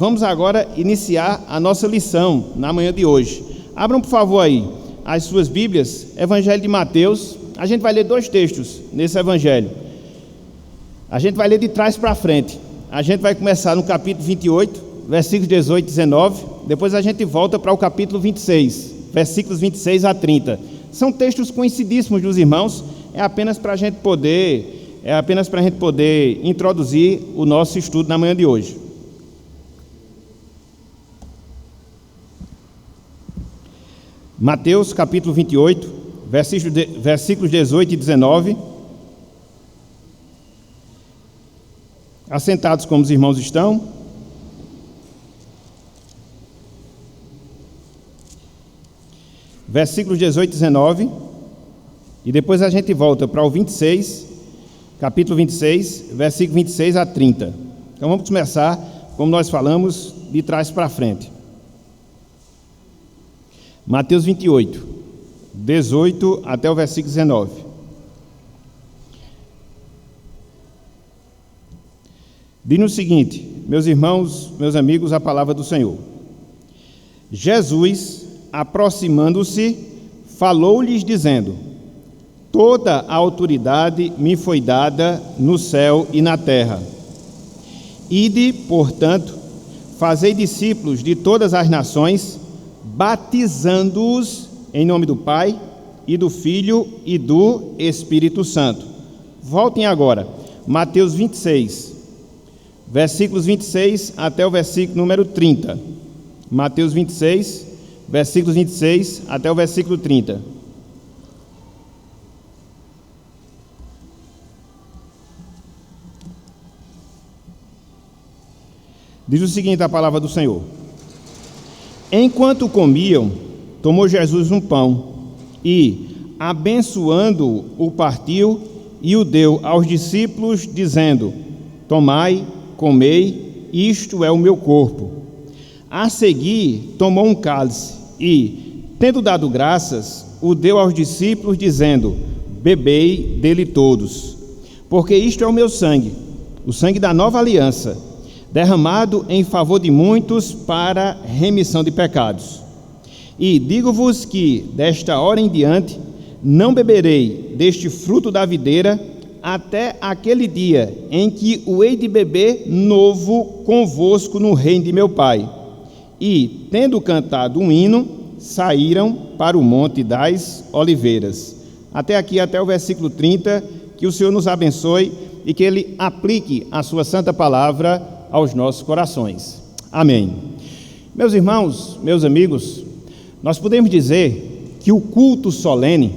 vamos agora iniciar a nossa lição na manhã de hoje. Abram, por favor, aí as suas Bíblias, Evangelho de Mateus. A gente vai ler 2 textos nesse Evangelho. A gente vai ler de trás para frente. A gente vai começar no capítulo 28, versículos 18 e 19. Depois a gente volta para o capítulo 26, versículos 26 a 30. São textos conhecidíssimos dos irmãos. É apenas para a gente poder introduzir o nosso estudo na manhã de hoje. Mateus capítulo 28, versículos 18 e 19. Assentados como os irmãos estão. Versículos 18 e 19. E depois a gente volta para o 26, capítulo 26, versículo 26 a 30. Então vamos começar, como nós falamos, de trás para frente. Mateus 28, 18 até o versículo 19. Diz o seguinte: meus irmãos, meus amigos, a palavra do Senhor. Jesus, aproximando-se, falou-lhes dizendo: toda a autoridade me foi dada no céu e na terra. Ide, portanto, fazei discípulos de todas as nações, batizando-os em nome do Pai, e do Filho e do Espírito Santo. Voltem agora, Mateus 26, versículos 26 até o versículo número 30. Mateus 26, versículos 26 até o versículo 30. Diz o seguinte a palavra do Senhor: enquanto comiam, tomou Jesus um pão e, abençoando-o, o partiu e o deu aos discípulos, dizendo: tomai, comei, isto é o meu corpo. A seguir, tomou um cálice e, tendo dado graças, o deu aos discípulos, dizendo: bebei dele todos, porque isto é o meu sangue, o sangue da nova aliança, derramado em favor de muitos para remissão de pecados. E digo-vos que, desta hora em diante, não beberei deste fruto da videira, até aquele dia em que o hei de beber novo convosco no reino de meu Pai. E, tendo cantado um hino, saíram para o Monte das Oliveiras. Até aqui, até o versículo 30, que o Senhor nos abençoe e que Ele aplique a sua santa palavra aos nossos corações. Amém. Meus irmãos, meus amigos, nós podemos dizer que o culto solene,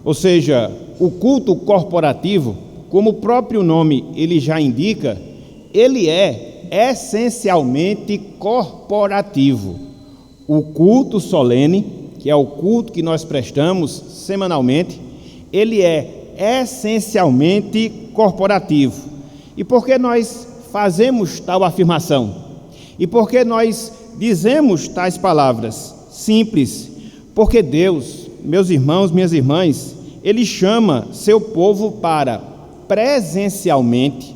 ou seja, o culto corporativo, como o próprio nome ele já indica, ele é essencialmente corporativo. O culto solene, que é o culto que nós prestamos semanalmente, ele é essencialmente corporativo. E por que nós fazemos tal afirmação? E por que nós dizemos tais palavras? Simples, porque Deus, meus irmãos, minhas irmãs, Ele chama seu povo para presencialmente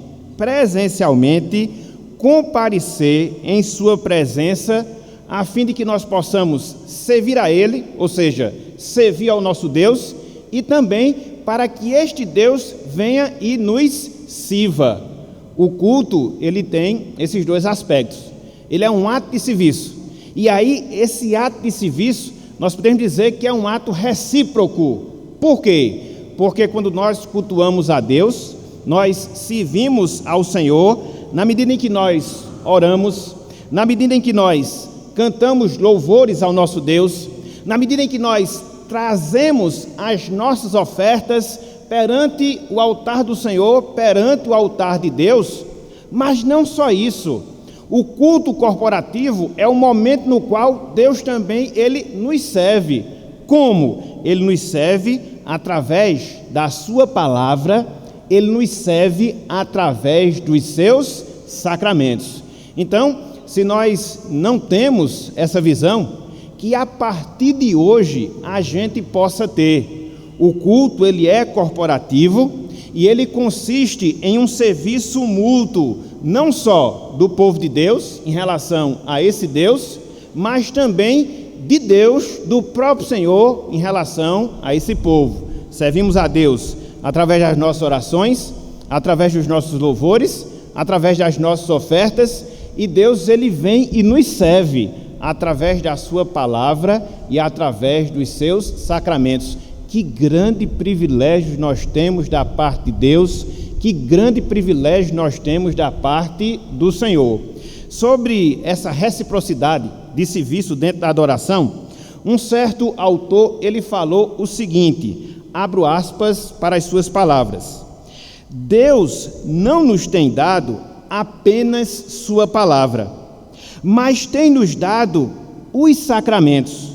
comparecer em sua presença, a fim de que nós possamos servir a Ele, ou seja, servir ao nosso Deus, e também para que este Deus venha e nos sirva. O culto, ele tem esses 2 aspectos. Ele é um ato de serviço. E aí, esse ato de serviço, nós podemos dizer que é um ato recíproco. Por quê? Porque quando nós cultuamos a Deus, nós servimos ao Senhor, na medida em que nós oramos, na medida em que nós cantamos louvores ao nosso Deus, na medida em que nós trazemos as nossas ofertas perante o altar do Senhor, perante o altar de Deus. Mas não só isso, o culto corporativo é o momento no qual Deus também ele nos serve. Como? Ele nos serve através da sua palavra, ele nos serve através dos seus sacramentos. Então, se nós não temos essa visão, que a partir de hoje a gente possa ter. O culto, ele é corporativo e ele consiste em um serviço mútuo não só do povo de Deus, em relação a esse Deus, mas também de Deus, do próprio Senhor, em relação a esse povo. Servimos a Deus através das nossas orações, através dos nossos louvores, através das nossas ofertas, e Deus, ele vem e nos serve através da sua palavra e através dos seus sacramentos. Que grande privilégio nós temos da parte de Deus, que grande privilégio nós temos da parte do Senhor. Sobre essa reciprocidade de serviço dentro da adoração, um certo autor, ele falou o seguinte, abro aspas para as suas palavras: Deus não nos tem dado apenas sua palavra, mas tem nos dado os sacramentos.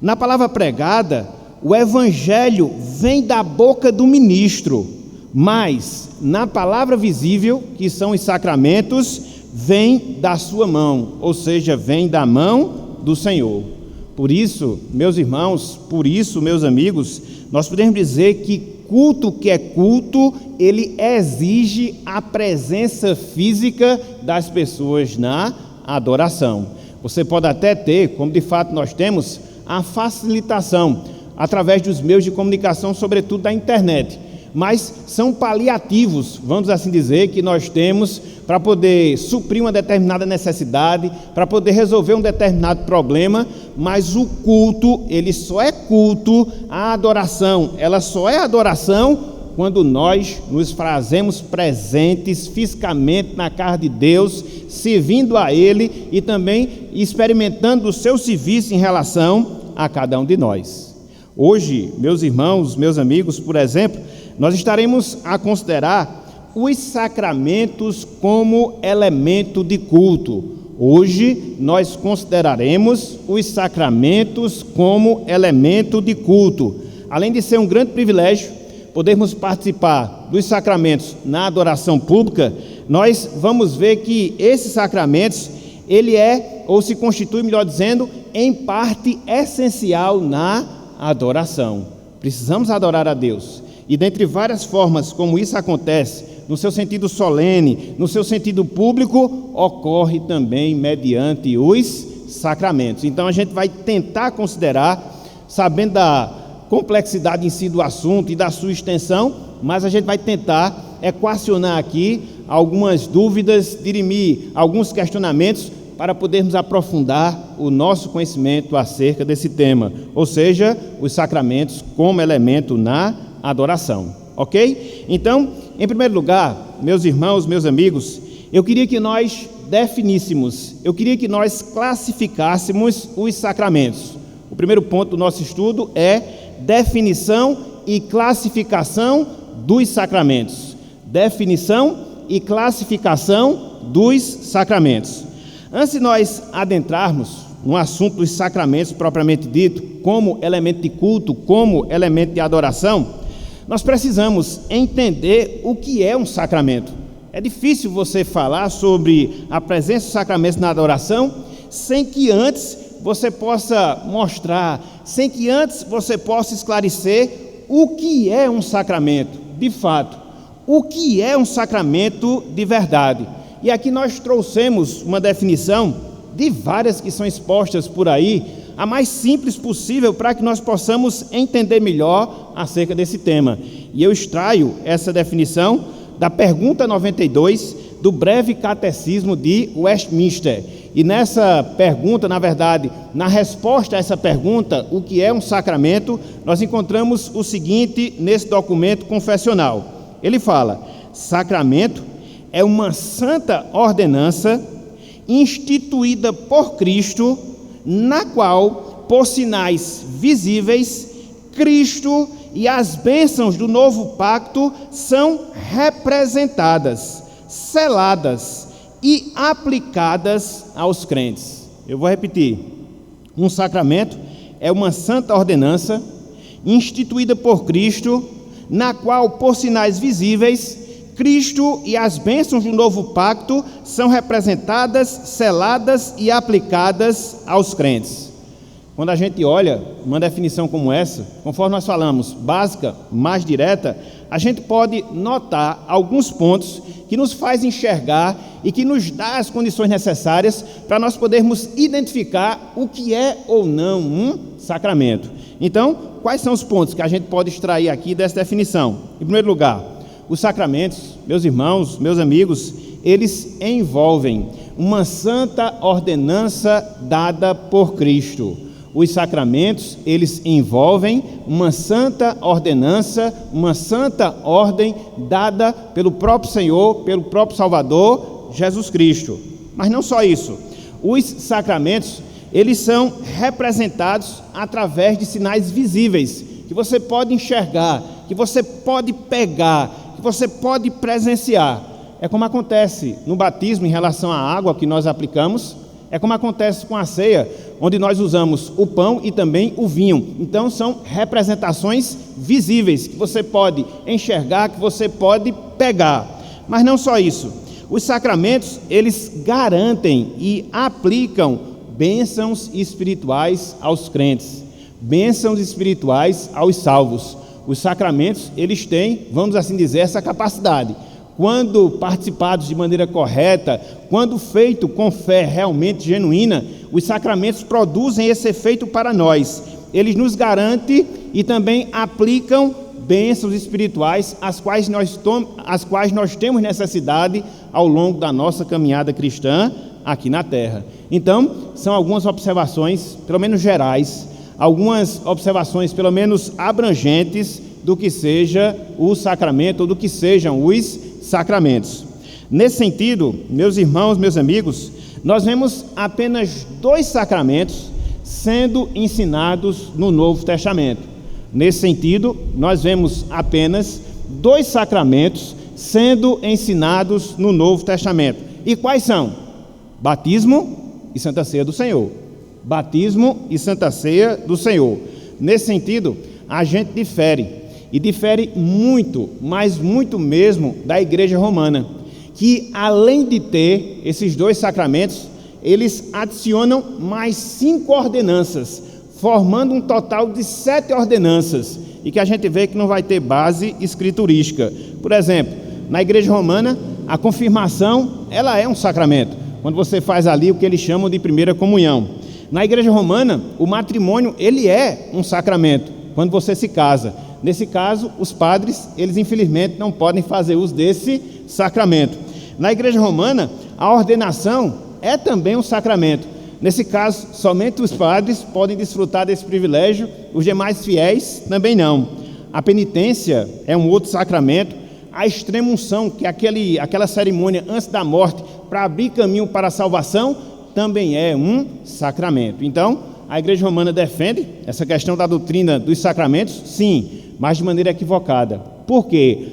Na palavra pregada, o evangelho vem da boca do ministro, mas na palavra visível, que são os sacramentos, vem da sua mão, ou seja, vem da mão do Senhor. Por isso, meus irmãos, por isso, meus amigos, nós podemos dizer que culto que é culto, ele exige a presença física das pessoas na adoração. Você pode até ter, como de fato nós temos, a facilitação através dos meios de comunicação, sobretudo da internet, mas são paliativos, vamos assim dizer, que nós temos para poder suprir uma determinada necessidade, para poder resolver um determinado problema, mas o culto, ele só é culto, a adoração, ela só é adoração quando nós nos fazemos presentes fisicamente na casa de Deus, servindo a Ele e também experimentando o seu serviço em relação a cada um de nós. Hoje, meus irmãos, meus amigos, por exemplo, nós estaremos a considerar os sacramentos como elemento de culto. Hoje nós consideraremos os sacramentos como elemento de culto. Além de ser um grande privilégio podermos participar dos sacramentos na adoração pública, nós vamos ver que esses sacramentos, ele é, ou se constitui, melhor dizendo, em parte essencial na adoração. Precisamos adorar a Deus. E dentre várias formas como isso acontece, no seu sentido solene, no seu sentido público, ocorre também mediante os sacramentos. Então a gente vai tentar considerar, sabendo da complexidade em si do assunto e da sua extensão, mas a gente vai tentar equacionar aqui algumas dúvidas, dirimir alguns questionamentos para podermos aprofundar o nosso conhecimento acerca desse tema, ou seja, os sacramentos como elemento na adoração, ok? Então, em primeiro lugar, meus irmãos, meus amigos, eu queria que nós definíssemos, eu queria que nós classificássemos os sacramentos. O primeiro ponto do nosso estudo é definição e classificação dos sacramentos. Definição e classificação dos sacramentos. Antes de nós adentrarmos no assunto dos sacramentos propriamente dito, como elemento de culto, como elemento de adoração, nós precisamos entender o que é um sacramento. É difícil você falar sobre a presença dos sacramentos na adoração sem que antes você possa mostrar, sem que antes você possa esclarecer o que é um sacramento, de fato. O que é um sacramento de verdade? E aqui nós trouxemos uma definição de várias que são expostas por aí, a mais simples possível para que nós possamos entender melhor acerca desse tema. E eu extraio essa definição da pergunta 92 do Breve Catecismo de Westminster. E nessa pergunta, na verdade, na resposta a essa pergunta, o que é um sacramento, nós encontramos o seguinte nesse documento confessional. Ele fala: sacramento é uma santa ordenança instituída por Cristo, na qual, por sinais visíveis, Cristo e as bênçãos do novo pacto são representadas, seladas e aplicadas aos crentes. Eu vou repetir. Um sacramento é uma santa ordenança instituída por Cristo, na qual, por sinais visíveis, Cristo e as bênçãos do novo pacto são representadas, seladas e aplicadas aos crentes. quando a gente olha uma definição como essa, conforme nós falamos, básica, mais direta, a gente pode notar alguns pontos que nos faz enxergar e que nos dá as condições necessárias para nós podermos identificar o que é ou não um sacramento. Então, quais são os pontos que a gente pode extrair aqui dessa definição? Em primeiro lugar, os sacramentos, meus irmãos, meus amigos, eles envolvem uma santa ordenança dada por Cristo. Os sacramentos, eles envolvem uma santa ordenança, uma santa ordem dada pelo próprio Senhor, pelo próprio Salvador, Jesus Cristo. Mas não só isso. Os sacramentos, eles são representados através de sinais visíveis, que você pode enxergar, que você pode pegar, que você pode presenciar. É como acontece no batismo em relação à água que nós aplicamos, é como acontece com a ceia, onde nós usamos o pão e também o vinho. Então são representações visíveis, que você pode enxergar, que você pode pegar. Mas não só isso, os sacramentos, eles garantem e aplicam bênçãos espirituais aos crentes, bênçãos espirituais aos salvos. Os sacramentos, eles têm, vamos assim dizer, essa capacidade. Quando participados de maneira correta, quando feito com fé realmente genuína, os sacramentos produzem esse efeito para nós. Eles nos garantem e também aplicam bênçãos espirituais, as quais nós temos necessidade ao longo da nossa caminhada cristã aqui na terra. Então, são algumas observações, pelo menos gerais, algumas observações, pelo menos abrangentes, do que seja o sacramento, ou do que sejam os sacramentos. Nesse sentido, meus irmãos, meus amigos, nós vemos apenas 2 sacramentos sendo ensinados no Novo Testamento. Nesse sentido, nós vemos apenas 2 sacramentos sendo ensinados no Novo Testamento. E quais são? Batismo e Santa Ceia do Senhor. Batismo e Santa Ceia do Senhor. Nesse sentido, a gente difere. E difere muito, mas muito mesmo, da Igreja Romana, que além de ter esses 2 sacramentos, eles adicionam mais 5 ordenanças, formando um total de 7 ordenanças, e que a gente vê que não vai ter base escriturística. Por exemplo, na Igreja Romana, a confirmação, ela é um sacramento, quando você faz ali o que eles chamam de primeira comunhão. Na Igreja Romana, o matrimônio, ele é um sacramento, quando você se casa. Nesse caso, os padres, eles infelizmente não podem fazer uso desse sacramento. Na Igreja Romana, a ordenação é também um sacramento. Nesse caso, somente os padres podem desfrutar desse privilégio, os demais fiéis também não. A penitência é um outro sacramento. A extrema-unção, que é aquela cerimônia antes da morte, para abrir caminho para a salvação, também é um sacramento. Então, a Igreja Romana defende essa questão da doutrina dos sacramentos, sim, mas de maneira equivocada. Por quê?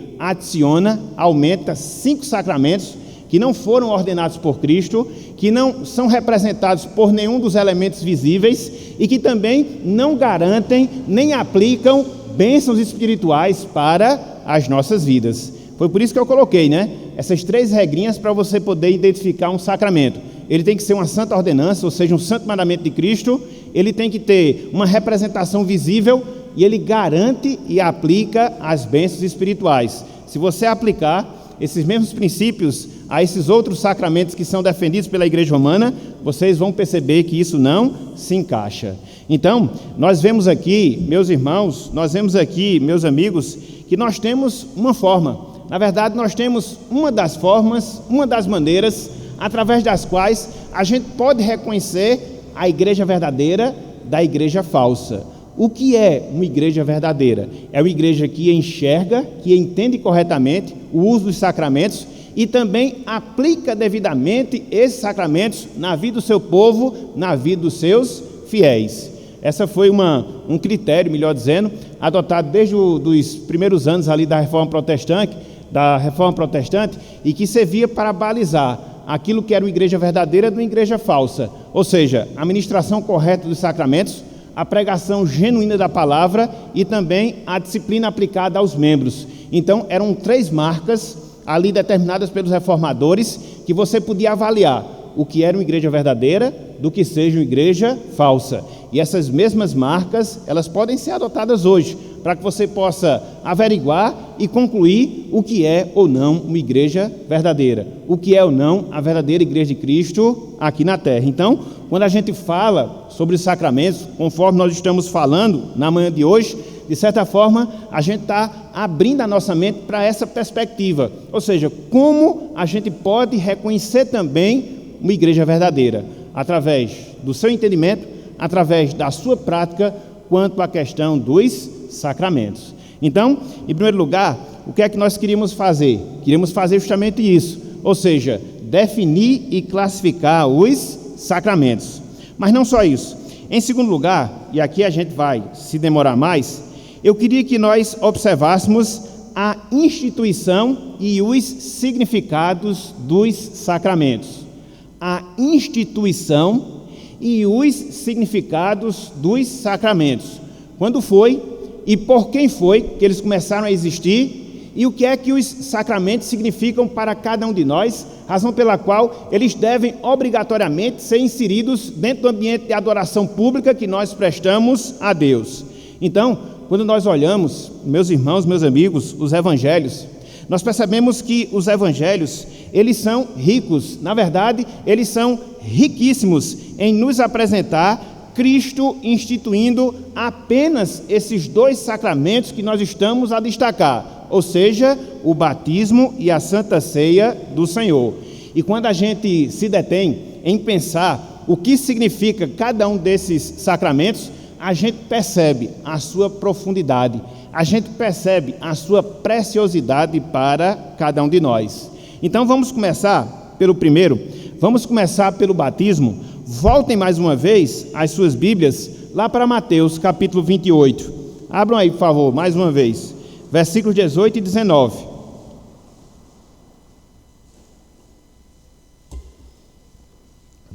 Aumenta 5 sacramentos que não foram ordenados por Cristo, que não são representados por nenhum dos elementos visíveis e que também não garantem nem aplicam bênçãos espirituais para as nossas vidas. Foi por isso que eu coloquei, essas 3 regrinhas para você poder identificar um sacramento. Ele tem que ser uma santa ordenança, ou seja, um santo mandamento de Cristo. Ele tem que ter uma representação visível e ele garante e aplica as bênçãos espirituais. Se você aplicar esses mesmos princípios a esses outros sacramentos que são defendidos pela Igreja Romana, vocês vão perceber que isso não se encaixa. Então, nós vemos aqui, meus irmãos, meus amigos, que nós temos uma forma. Na verdade, nós temos uma das formas, uma das maneiras, através das quais a gente pode reconhecer a igreja verdadeira da igreja falsa. O que é uma igreja verdadeira? É uma igreja que enxerga, que entende corretamente o uso dos sacramentos e também aplica devidamente esses sacramentos na vida do seu povo, na vida dos seus fiéis. Essa foi um critério, melhor dizendo, adotado desde os primeiros anos ali da Reforma Protestante, e que servia para balizar aquilo que era uma igreja verdadeira de uma igreja falsa, ou seja, a ministração correta dos sacramentos, a pregação genuína da palavra e também a disciplina aplicada aos membros. Então, eram 3 marcas ali determinadas pelos reformadores que você podia avaliar o que era uma igreja verdadeira do que seja uma igreja falsa. E essas mesmas marcas, elas podem ser adotadas hoje, para que você possa averiguar e concluir o que é ou não uma igreja verdadeira, o que é ou não a verdadeira igreja de Cristo aqui na terra. Então, quando a gente fala sobre os sacramentos, conforme nós estamos falando na manhã de hoje, de certa forma, a gente está abrindo a nossa mente para essa perspectiva, ou seja, como a gente pode reconhecer também uma igreja verdadeira, através do seu entendimento, através da sua prática, quanto à questão dos sacramentos. Então, em primeiro lugar, o que é que nós queríamos fazer? Queríamos fazer justamente isso, ou seja, definir e classificar os sacramentos. Mas não só isso. Em segundo lugar, e aqui a gente vai se demorar mais, eu queria que nós observássemos a instituição e os significados dos sacramentos. A instituição e os significados dos sacramentos. Quando foi e por quem foi que eles começaram a existir e o que é que os sacramentos significam para cada um de nós, razão pela qual eles devem obrigatoriamente ser inseridos dentro do ambiente de adoração pública que nós prestamos a Deus. Então, quando nós olhamos, meus irmãos, meus amigos, os evangelhos, nós percebemos que os evangelhos, eles são ricos, na verdade, eles são riquíssimos em nos apresentar Cristo instituindo apenas esses dois sacramentos que nós estamos a destacar, ou seja, o batismo e a Santa Ceia do Senhor. E quando a gente se detém em pensar o que significa cada um desses sacramentos, a gente percebe a sua profundidade, a gente percebe a sua preciosidade para cada um de nós. Então vamos começar pelo primeiro, vamos começar pelo batismo. Voltem mais uma vez as suas Bíblias lá para Mateus capítulo 28. Abram aí, por favor, mais uma vez, versículos 18 e 19.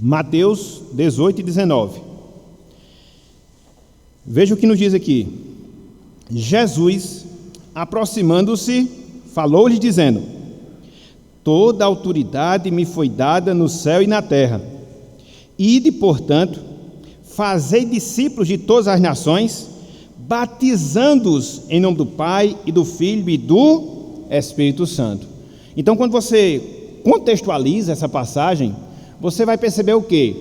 Mateus 18 e 19. Veja o que nos diz aqui. Jesus, aproximando-se, falou-lhes dizendo: toda autoridade me foi dada no céu e na terra. Ide, portanto, fazei discípulos de todas as nações, batizando-os em nome do Pai e do Filho e do Espírito Santo. Então, quando você contextualiza essa passagem, você vai perceber o quê?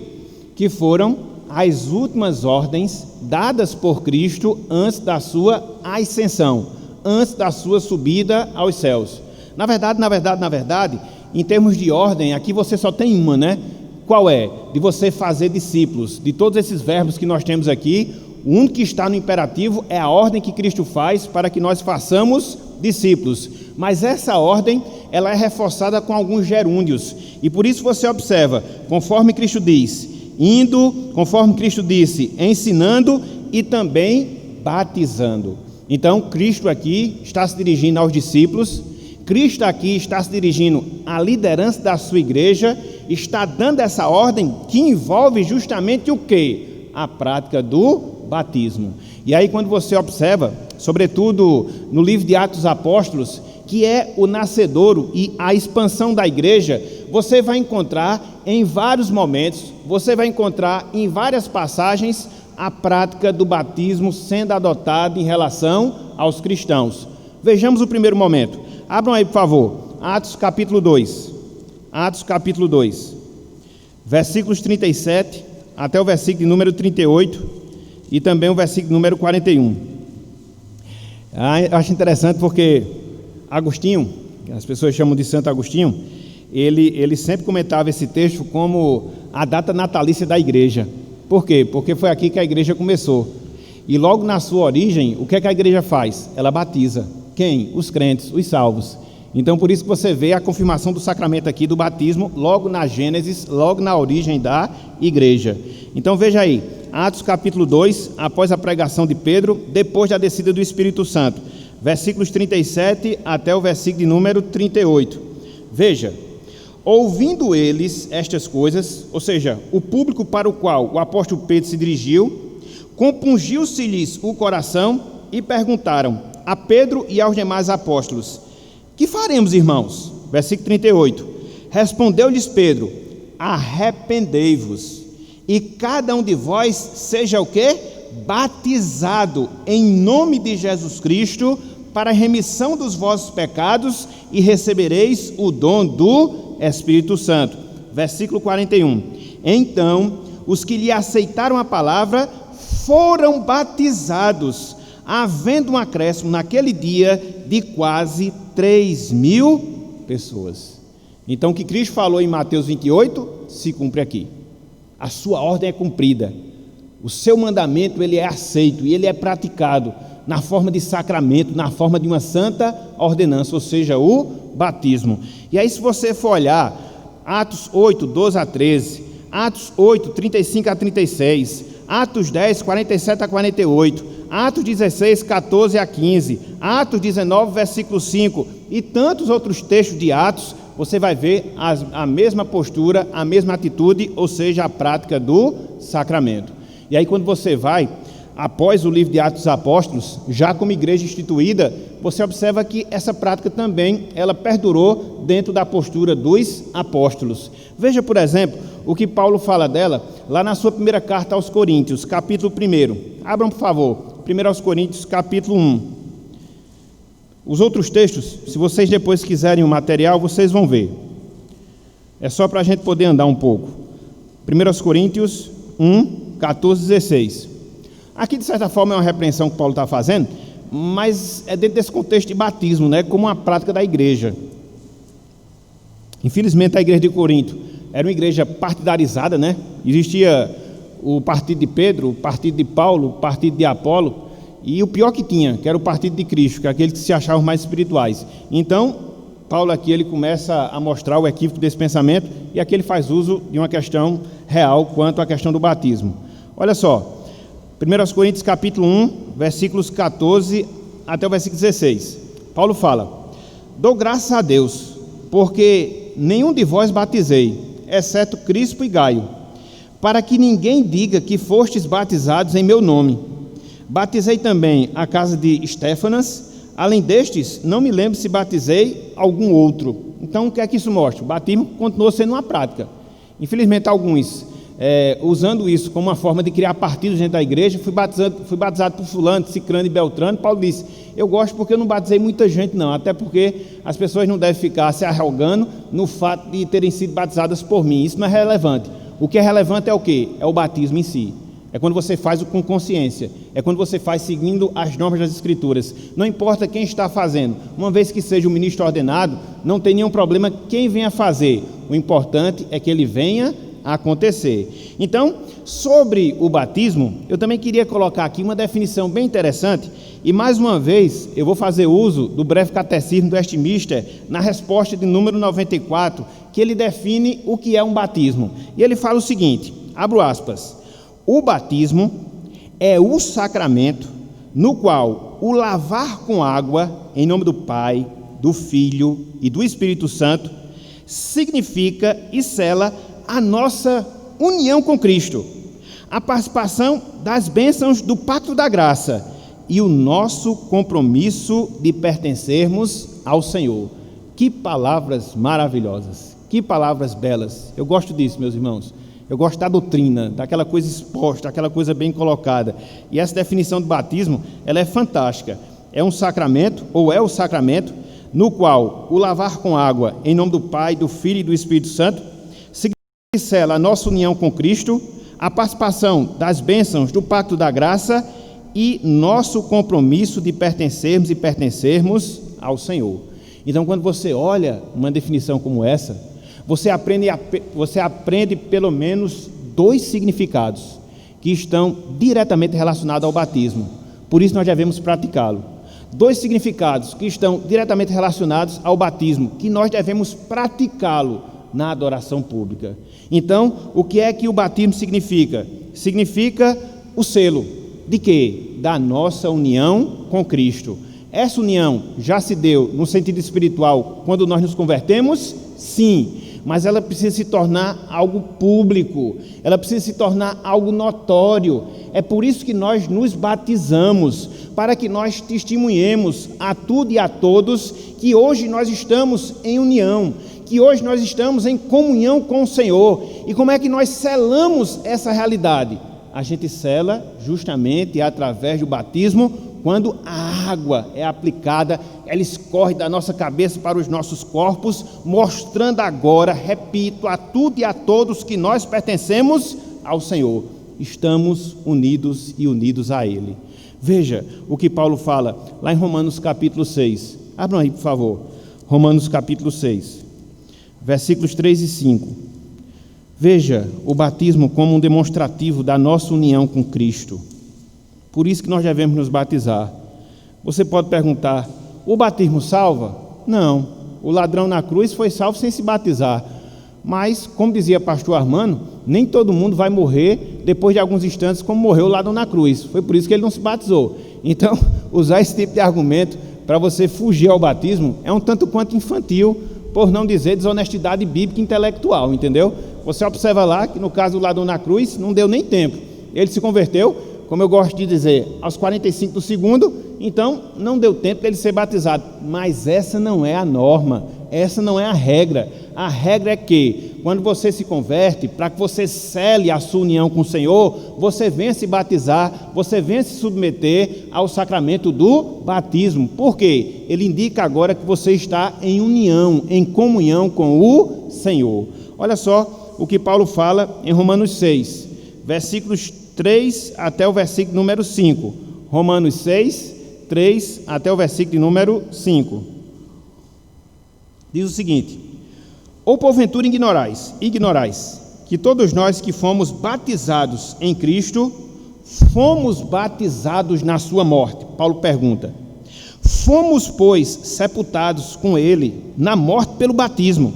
Que foram as últimas ordens dadas por Cristo antes da sua ascensão, antes da sua subida aos céus. Na verdade, em termos de ordem, aqui você só tem uma, né? Qual é? De você fazer discípulos. De todos esses verbos que nós temos aqui, o único que está no imperativo é a ordem que Cristo faz para que nós façamos discípulos. Mas essa ordem, ela é reforçada com alguns gerúndios. E por isso você observa, conforme Cristo diz, indo, conforme Cristo disse, ensinando e também batizando. Então, Cristo aqui está se dirigindo aos discípulos, Cristo aqui está se dirigindo à liderança da sua igreja, está dando essa ordem que envolve justamente o quê? A prática do batismo. E aí quando você observa, sobretudo no livro de Atos dos Apóstolos, que é o nascedouro e a expansão da igreja, você vai encontrar em vários momentos, você vai encontrar em várias passagens a prática do batismo sendo adotada em relação aos cristãos. Vejamos o primeiro momento. Abram aí, por favor, Atos capítulo 2. Atos capítulo 2, versículos 37 até o versículo número 38 e também o versículo número 41. Eu acho interessante porque Agostinho, as pessoas chamam de Santo Agostinho, ele sempre comentava esse texto como a data natalícia da igreja. Por quê? Porque foi aqui que a igreja começou. E logo na sua origem, o que é que a igreja faz? Ela batiza. Quem? Os crentes, os salvos. Então, por isso que você vê a confirmação do sacramento aqui, do batismo, logo na Gênesis, logo na origem da igreja. Então, veja aí, Atos capítulo 2, após a pregação de Pedro, depois da descida do Espírito Santo, versículos 37 até o versículo de número 38. Veja, ouvindo eles estas coisas, ou seja, o público para o qual o apóstolo Pedro se dirigiu, compungiu-se-lhes o coração e perguntaram a Pedro e aos demais apóstolos: que faremos, irmãos? Versículo 38. Respondeu-lhes Pedro: arrependei-vos e cada um de vós seja o quê? Batizado em nome de Jesus Cristo para a remissão dos vossos pecados e recebereis o dom do Espírito Santo. Versículo 41. Então, os que lhe aceitaram a palavra foram batizados, havendo um acréscimo naquele dia de quase 3.000 pessoas. Então, o que Cristo falou em Mateus 28 se cumpre aqui. A sua ordem é cumprida. O seu mandamento ele é aceito e ele é praticado na forma de sacramento, na forma de uma santa ordenança, ou seja, o batismo. E aí, se você for olhar Atos 8, 12 a 13, Atos 8, 35 a 36, Atos 10, 47 a 48, Atos 16, 14 a 15, Atos 19, versículo 5 e tantos outros textos de Atos, você vai ver a mesma postura, a mesma atitude, ou seja, a prática do sacramento. E aí, quando você vai, após o livro de Atos dos Apóstolos, já como igreja instituída, você observa que essa prática também, ela perdurou dentro da postura dos apóstolos. Veja, por exemplo, o que Paulo fala dela, lá na sua primeira carta aos Coríntios, capítulo 1. Abram, por favor, 1 aos Coríntios, capítulo 1. Os outros textos, se vocês depois quiserem o material, vocês vão ver. É só para a gente poder andar um pouco. 1 aos Coríntios 1, 14, 16. Aqui, de certa forma, é uma repreensão que Paulo está fazendo, mas é dentro desse contexto de batismo, né, como uma prática da igreja. Infelizmente, a igreja de Corinto era uma igreja partidarizada, né? Existia o partido de Pedro, o partido de Paulo, o partido de Apolo, e o pior que tinha, que era o partido de Cristo, que é aqueles que se achavam mais espirituais. Então, Paulo aqui ele começa a mostrar o equívoco desse pensamento, e aqui ele faz uso de uma questão real quanto à questão do batismo. Olha só, 1 Coríntios capítulo 1, versículos 14 até o versículo 16. Paulo fala: dou graças a Deus, porque nenhum de vós batizei, exceto Crispo e Gaio, para que ninguém diga que fostes batizados em meu nome. Batizei também a casa de Estéfanas, além destes, não me lembro se batizei algum outro. Então, o que é que isso mostra? O batismo continuou sendo uma prática. Infelizmente, alguns, usando isso como uma forma de criar partidos dentro da igreja, fui batizado por fulano, cicrano e beltrano. Paulo disse: eu gosto porque eu não batizei muita gente não, até porque as pessoas não devem ficar se arrogando no fato de terem sido batizadas por mim. Isso não é relevante. O que é relevante é o quê? É o batismo em si. É quando você faz com consciência, é quando você faz seguindo as normas das Escrituras. Não importa quem está fazendo, uma vez que seja o ministro ordenado, não tem nenhum problema quem venha fazer. O importante é que ele venha a acontecer. Então, sobre o batismo, eu também queria colocar aqui uma definição bem interessante, e mais uma vez eu vou fazer uso do breve catecismo do Westminster na resposta de número 94, que ele define o que é um batismo. E ele fala o seguinte, abro aspas: o batismo é o sacramento no qual o lavar com água em nome do Pai, do Filho e do Espírito Santo significa e sela a nossa união com Cristo, a participação das bênçãos do pacto da graça e o nosso compromisso de pertencermos ao Senhor. Que palavras maravilhosas, que palavras belas. Eu gosto disso, meus irmãos. Eu gosto da doutrina, daquela coisa exposta, aquela coisa bem colocada. E essa definição de batismo, ela é fantástica. É um sacramento, ou é o sacramento, no qual o lavar com água em nome do Pai, do Filho e do Espírito Santo significa a nossa união com Cristo, a participação das bênçãos do pacto da graça e nosso compromisso de pertencermos ao Senhor. Então, quando você olha uma definição como essa, você aprende pelo menos 2 significados que estão diretamente relacionados ao batismo. Por isso nós devemos praticá-lo. 2 significados que estão diretamente relacionados ao batismo, que nós devemos praticá-lo na adoração pública. Então, o que é que o batismo significa? Significa o selo de quê? Da nossa união com Cristo. Essa união já se deu no sentido espiritual quando nós nos convertemos? Sim. Mas ela precisa se tornar algo público, ela precisa se tornar algo notório. É por isso que nós nos batizamos, para que nós testemunhemos a tudo e a todos que hoje nós estamos em união, que hoje nós estamos em comunhão com o Senhor. E como é que nós selamos essa realidade? A gente sela justamente através do batismo, quando a água é aplicada, ela escorre da nossa cabeça para os nossos corpos, mostrando agora, repito, a tudo e a todos que nós pertencemos ao Senhor. Estamos unidos e unidos a Ele. Veja o que Paulo fala lá em Romanos capítulo 6. Abram aí, por favor. Romanos capítulo 6, versículos 3 e 5. Veja o batismo como um demonstrativo da nossa união com Cristo. Por isso que nós devemos nos batizar. Você pode perguntar, o batismo salva? Não, o ladrão na cruz foi salvo sem se batizar. Mas, como dizia pastor Armando, nem todo mundo vai morrer depois de alguns instantes como morreu o ladrão na cruz. Foi por isso que ele não se batizou. Então, usar esse tipo de argumento para você fugir ao batismo é um tanto quanto infantil, por não dizer desonestidade bíblica e intelectual, entendeu? Você observa lá que no caso do ladrão na cruz não deu nem tempo. Ele se converteu, como eu gosto de dizer, aos 45 do segundo, então não deu tempo dele ser batizado. Mas essa não é a norma, essa não é a regra. A regra é que, quando você se converte, para que você cele a sua união com o Senhor, você venha se batizar, você venha se submeter ao sacramento do batismo. Por quê? Ele indica agora que você está em união, em comunhão com o Senhor. Olha só o que Paulo fala em Romanos 6, versículos 3 até o versículo número 5. Romanos 6, 3 até o versículo número 5. Diz o seguinte: ou porventura ignorais, que todos nós que fomos batizados em Cristo, fomos batizados na sua morte. Paulo pergunta: fomos, pois, sepultados com ele na morte pelo batismo,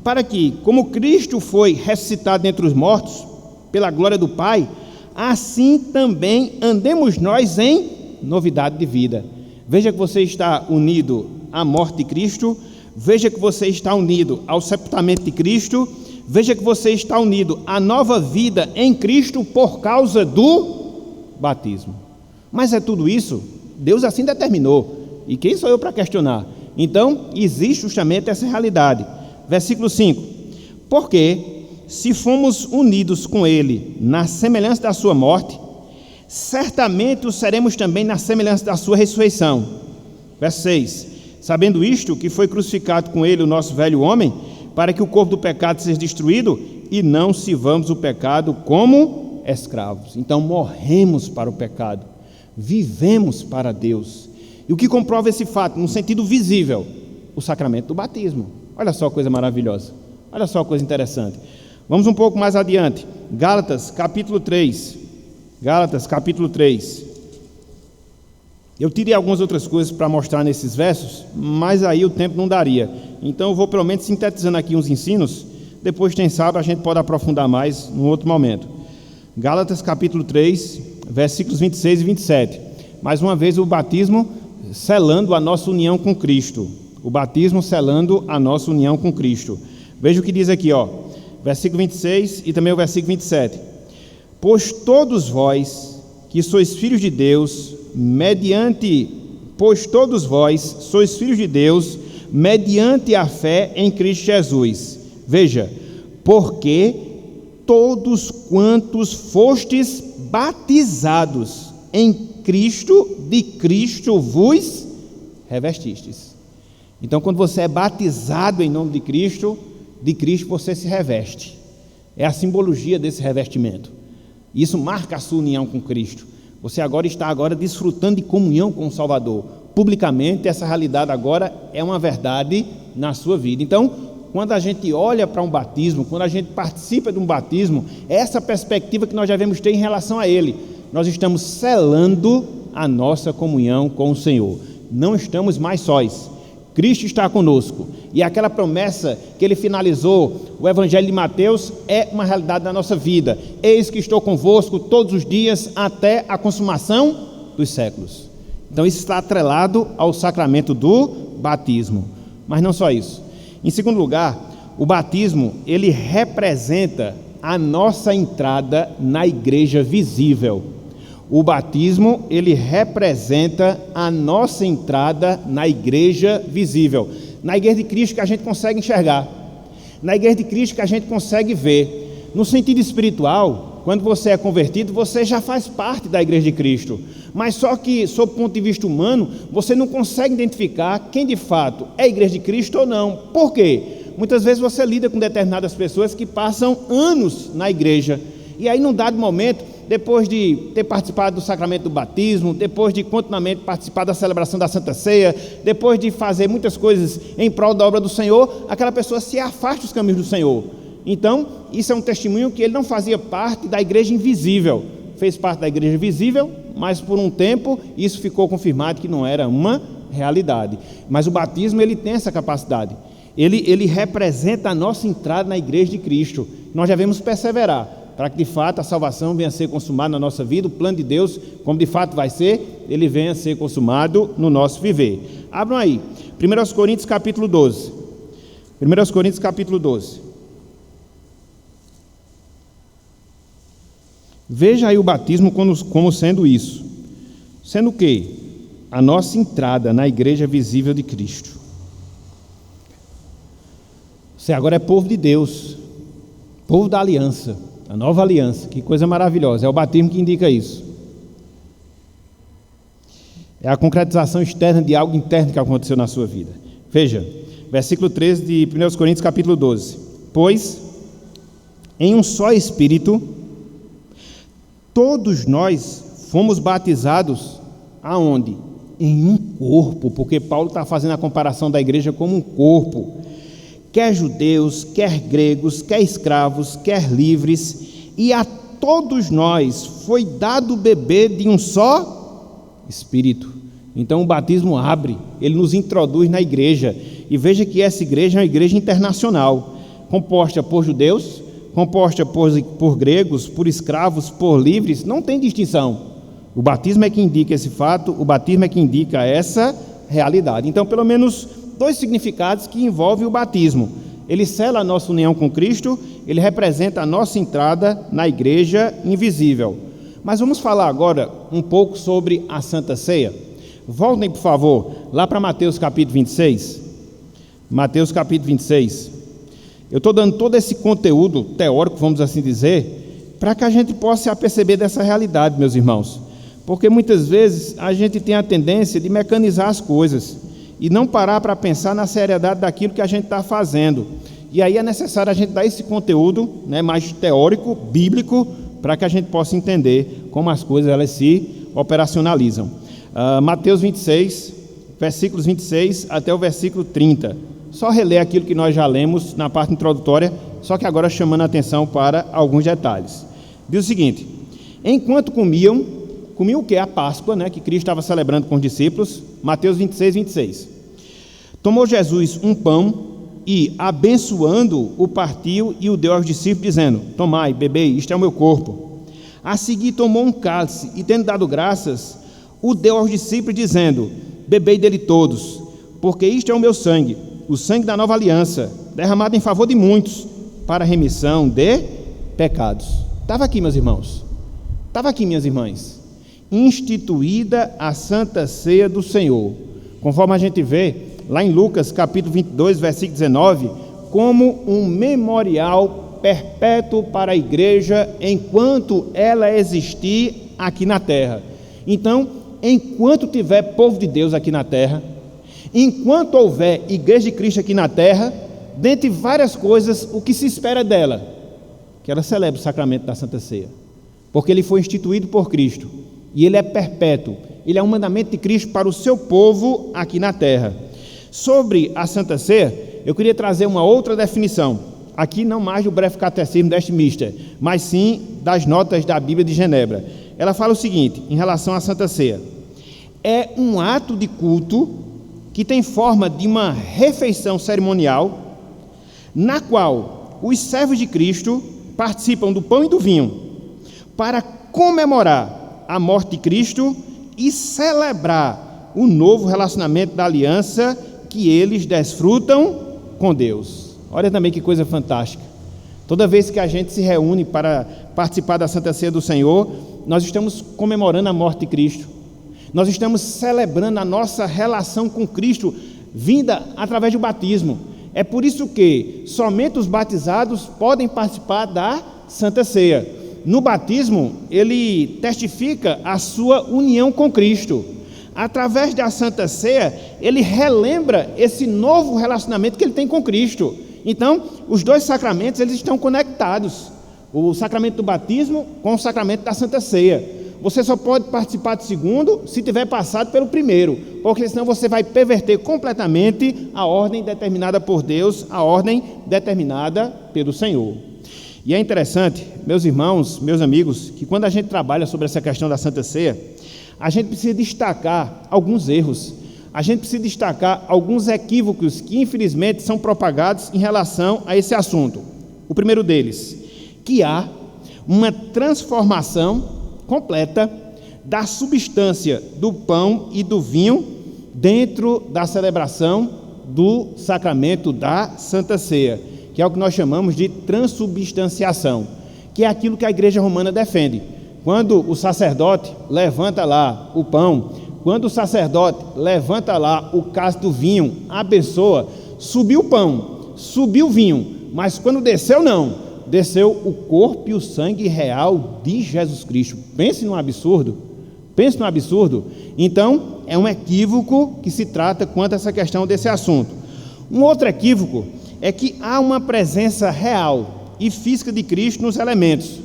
para que, como Cristo foi ressuscitado dentre os mortos, pela glória do Pai, assim também andemos nós em novidade de vida. Veja que você está unido à morte de Cristo, veja que você está unido ao sepultamento de Cristo, veja que você está unido à nova vida em Cristo por causa do batismo. Mas é tudo isso? Deus assim determinou. E quem sou eu para questionar? Então, existe justamente essa realidade. Versículo 5. Porque, se fomos unidos com Ele na semelhança da sua morte, certamente o seremos também na semelhança da sua ressurreição. Verso 6. Sabendo isto, que foi crucificado com Ele o nosso velho homem, para que o corpo do pecado seja destruído, e não sirvamos o pecado como escravos. Então morremos para o pecado, vivemos para Deus. E o que comprova esse fato, no sentido visível? O sacramento do batismo. Olha só a coisa maravilhosa, olha só a coisa interessante. Vamos um pouco mais adiante. Gálatas capítulo 3. Gálatas capítulo 3. Eu tirei algumas outras coisas para mostrar nesses versos, mas aí o tempo não daria. Então eu vou pelo menos sintetizando aqui uns ensinos, depois quem sabe a gente pode aprofundar mais num outro momento. Gálatas capítulo 3, versículos 26 e 27. Mais uma vez o batismo selando a nossa união com Cristo. O batismo selando a nossa união com Cristo. Veja o que diz aqui, ó, versículo 26 e também o versículo 27. Pois todos vós que sois filhos de Deus, mediante a fé em Cristo Jesus. Veja, porque todos quantos fostes batizados em Cristo, de Cristo vos revestistes. Então, quando você é batizado em nome de Cristo você se reveste. É a simbologia desse revestimento. Isso marca a sua união com Cristo. Você agora está desfrutando de comunhão com o Salvador. Publicamente, essa realidade agora é uma verdade na sua vida. Então, quando a gente olha para um batismo, quando a gente participa de um batismo, é essa perspectiva que nós devemos ter em relação a ele. Nós estamos selando a nossa comunhão com o Senhor. Não estamos mais sós. Cristo está conosco. E aquela promessa que ele finalizou, o Evangelho de Mateus, é uma realidade da nossa vida. Eis que estou convosco todos os dias até a consumação dos séculos. Então isso está atrelado ao sacramento do batismo. Mas não só isso. Em segundo lugar, o batismo, ele representa a nossa entrada na igreja visível. O batismo, ele representa a nossa entrada na igreja visível. Na igreja de Cristo que a gente consegue enxergar. Na igreja de Cristo que a gente consegue ver. No sentido espiritual, quando você é convertido, você já faz parte da igreja de Cristo. Mas só que, sob o ponto de vista humano, você não consegue identificar quem de fato é a igreja de Cristo ou não. Por quê? Muitas vezes você lida com determinadas pessoas que passam anos na igreja. E aí, num dado momento, depois de ter participado do sacramento do batismo, depois de continuamente participar da celebração da Santa Ceia, depois de fazer muitas coisas em prol da obra do Senhor, aquela pessoa se afasta dos caminhos do Senhor. Então, isso é um testemunho que ele não fazia parte da igreja invisível. Fez parte da igreja visível, mas por um tempo isso ficou confirmado que não era uma realidade. Mas o batismo, ele tem essa capacidade. Ele representa a nossa entrada na igreja de Cristo. Nós devemos perseverar para que de fato a salvação venha a ser consumada na nossa vida. O plano de Deus, como de fato vai ser, ele venha a ser consumado no nosso viver. Abram aí, 1 Coríntios capítulo 12. 1 Coríntios capítulo 12. Veja aí o batismo como sendo isso. Sendo o quê? A nossa entrada na igreja visível de Cristo. Você agora é povo de Deus, povo da aliança, a nova aliança. Que coisa maravilhosa, é o batismo que indica isso. É a concretização externa de algo interno que aconteceu na sua vida. Veja, versículo 13 de 1 Coríntios capítulo 12. Pois, em um só Espírito, todos nós fomos batizados aonde? Em um corpo, porque Paulo está fazendo a comparação da igreja como um corpo. Quer judeus, quer gregos, quer escravos, quer livres, e a todos nós foi dado beber de um só Espírito. Então o batismo abre, ele nos introduz na igreja, e veja que essa igreja é uma igreja internacional, composta por judeus, composta por gregos, por escravos, por livres, não tem distinção. O batismo é que indica esse fato, o batismo é que indica essa realidade. Então, pelo menos dois significados que envolvem o batismo. Ele sela a nossa união com Cristo, ele representa a nossa entrada na igreja invisível. Mas vamos falar agora um pouco sobre a Santa Ceia. Voltem, por favor, lá para Mateus capítulo 26. Mateus capítulo 26. Eu estou dando todo esse conteúdo teórico, vamos assim dizer, para que a gente possa se aperceber dessa realidade, meus irmãos. Porque muitas vezes a gente tem a tendência de mecanizar as coisas e não parar para pensar na seriedade daquilo que a gente está fazendo. E aí é necessário a gente dar esse conteúdo, né, mais teórico, bíblico, para que a gente possa entender como as coisas elas se operacionalizam. Mateus 26, versículos 26 até o versículo 30. Só reler aquilo que nós já lemos na parte introdutória, só que agora chamando a atenção para alguns detalhes. Diz o seguinte: enquanto comiam o que? A Páscoa, né, que Cristo estava celebrando com os discípulos. Mateus 26, 26. Tomou Jesus um pão e, abençoando, o partiu e o deu aos discípulos, dizendo: tomai, bebei, isto é o meu corpo. A seguir tomou um cálice e, tendo dado graças, o deu aos discípulos, dizendo: bebei dele todos, porque isto é o meu sangue, o sangue da nova aliança, derramado em favor de muitos, para a remissão de pecados. Estava aqui, meus irmãos, estava aqui, minhas irmãs, instituída a Santa Ceia do Senhor, conforme a gente vê lá em Lucas capítulo 22, versículo 19, como um memorial perpétuo para a igreja enquanto ela existir aqui na terra. Então, enquanto tiver povo de Deus aqui na terra, enquanto houver igreja de Cristo aqui na terra, dentre várias coisas, o que se espera dela? Que ela celebre o sacramento da Santa Ceia, porque ele foi instituído por Cristo, e ele é perpétuo, ele é um mandamento de Cristo para o seu povo aqui na terra. Sobre a Santa Ceia, eu queria trazer uma outra definição, aqui não mais do breve catecismo da Westminster, mas sim das notas da Bíblia de Genebra. Ela fala o seguinte, em relação à Santa Ceia: é um ato de culto que tem forma de uma refeição cerimonial, na qual os servos de Cristo participam do pão e do vinho, para comemorar a morte de Cristo e celebrar o novo relacionamento da aliança que eles desfrutam com Deus. Olha também que coisa fantástica. Toda vez que a gente se reúne para participar da Santa Ceia do Senhor, nós estamos comemorando a morte de Cristo. Nós estamos celebrando a nossa relação com Cristo, vinda através do batismo. É por isso que somente os batizados podem participar da Santa Ceia. No batismo, ele testifica a sua união com Cristo. Através da Santa Ceia, ele relembra esse novo relacionamento que ele tem com Cristo. Então, os dois sacramentos, eles estão conectados. O sacramento do batismo com o sacramento da Santa Ceia. Você só pode participar do segundo se tiver passado pelo primeiro, porque senão você vai perverter completamente a ordem determinada por Deus, a ordem determinada pelo Senhor. E é interessante, meus irmãos, meus amigos, que quando a gente trabalha sobre essa questão da Santa Ceia, a gente precisa destacar alguns erros, a gente precisa destacar alguns equívocos que infelizmente são propagados em relação a esse assunto. O primeiro deles, que há uma transformação completa da substância do pão e do vinho dentro da celebração do sacramento da Santa Ceia, que é o que nós chamamos de transubstanciação, que é aquilo que a Igreja Romana defende. Quando o sacerdote levanta lá o pão, quando o sacerdote levanta lá o cálice do vinho, abençoa, subiu o pão, subiu o vinho, mas quando desceu não, desceu o corpo e o sangue real de Jesus Cristo. Pense num absurdo, pense num absurdo. Então, é um equívoco que se trata quanto a essa questão desse assunto. Um outro equívoco é que há uma presença real e física de Cristo nos elementos.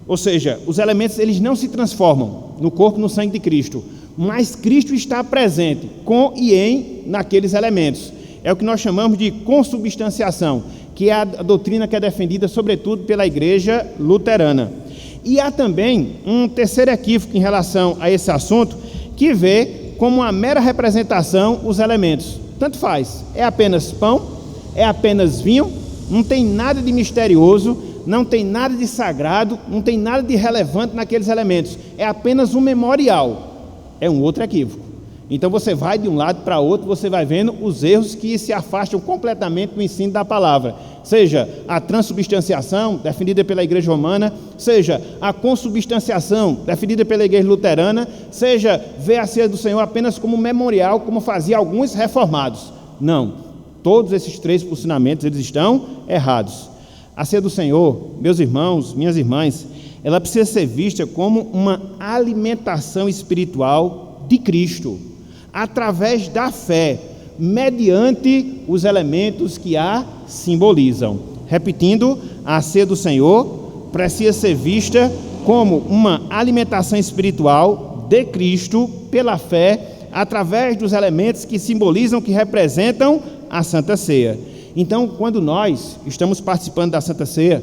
Ou seja, os elementos eles não se transformam no corpo e no sangue de Cristo, mas Cristo está presente com e em naqueles elementos. É o que nós chamamos de consubstanciação, que é a doutrina que é defendida sobretudo pela Igreja Luterana. E há também um terceiro equívoco em relação a esse assunto, que vê como uma mera representação os elementos. Tanto faz, é apenas pão, é apenas vinho, não tem nada de misterioso, não tem nada de sagrado, não tem nada de relevante naqueles elementos, é apenas um memorial. É um outro equívoco. Então você vai de um lado para outro, você vai vendo os erros que se afastam completamente do ensino da palavra, seja a transubstanciação, defendida pela Igreja Romana, seja a consubstanciação, defendida pela Igreja Luterana, seja ver a ceia do Senhor apenas como memorial, como faziam alguns reformados. Não, todos esses três posicionamentos eles estão errados. A ceia do Senhor, meus irmãos, minhas irmãs, ela precisa ser vista como uma alimentação espiritual de Cristo, através da fé, mediante os elementos que a simbolizam. Repetindo, a ceia do Senhor precisa ser vista como uma alimentação espiritual de Cristo pela fé, através dos elementos que simbolizam, que representam a Santa Ceia. Então, quando nós estamos participando da Santa Ceia,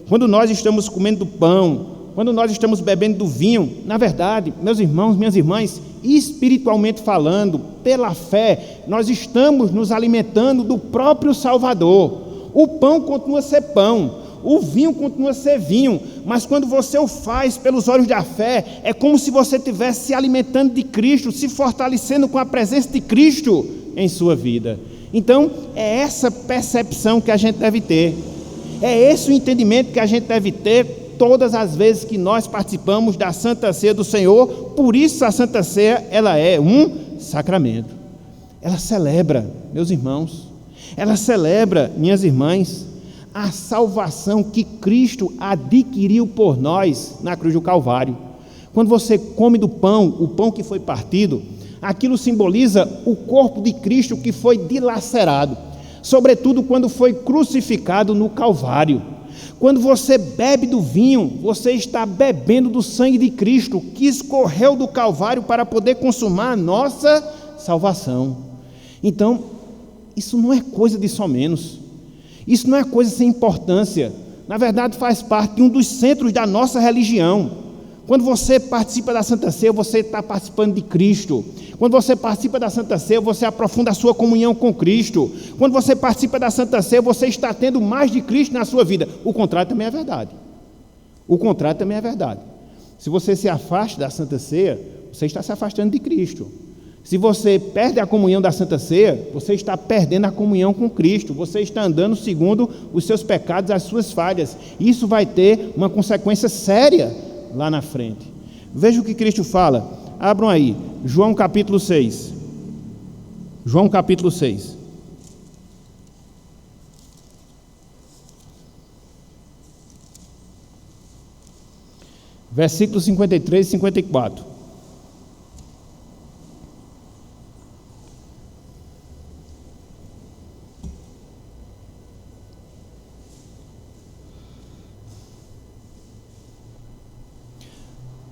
quando nós estamos comendo do pão, quando nós estamos bebendo do vinho, na verdade, meus irmãos, minhas irmãs, espiritualmente falando, pela fé, nós estamos nos alimentando do próprio Salvador. O pão continua a ser pão, o vinho continua a ser vinho, mas quando você o faz pelos olhos da fé, é como se você estivesse se alimentando de Cristo, se fortalecendo com a presença de Cristo em sua vida. Então, é essa percepção que a gente deve ter, é esse o entendimento que a gente deve ter todas as vezes que nós participamos da Santa Ceia do Senhor. Por isso a Santa Ceia, ela é um sacramento. Ela celebra, meus irmãos, ela celebra, minhas irmãs, a salvação que Cristo adquiriu por nós na cruz do Calvário. Quando você come do pão, o pão que foi partido, aquilo simboliza o corpo de Cristo que foi dilacerado, sobretudo quando foi crucificado no Calvário. Quando você bebe do vinho, você está bebendo do sangue de Cristo, que escorreu do Calvário para poder consumar a nossa salvação. Então, isso não é coisa de só menos, isso não é coisa sem importância, na verdade faz parte de um dos centros da nossa religião. Quando você participa da Santa Ceia, você está participando de Cristo. Quando você participa da Santa Ceia, você aprofunda a sua comunhão com Cristo. Quando você participa da Santa Ceia, você está tendo mais de Cristo na sua vida. O contrário também é verdade. O contrário também é verdade. Se você se afasta da Santa Ceia, você está se afastando de Cristo. Se você perde a comunhão da Santa Ceia, você está perdendo a comunhão com Cristo. Você está andando segundo os seus pecados, as suas falhas. Isso vai ter uma consequência séria lá na frente. Veja o que Cristo fala. Abram aí, João capítulo 6. João capítulo 6. versículos 53 e 54.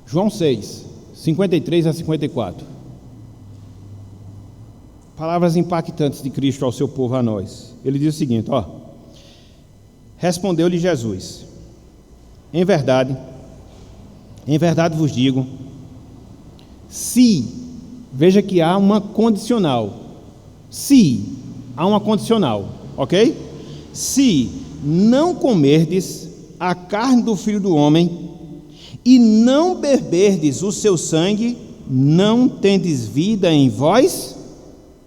João 6, 53 a 54. Palavras impactantes de Cristo ao seu povo, a nós. Ele diz o seguinte, respondeu-lhe Jesus: em verdade vos digo, veja que há uma condicional, há uma condicional, ok? Se não comerdes a carne do Filho do Homem e não beberdes o seu sangue, não tendes vida em vós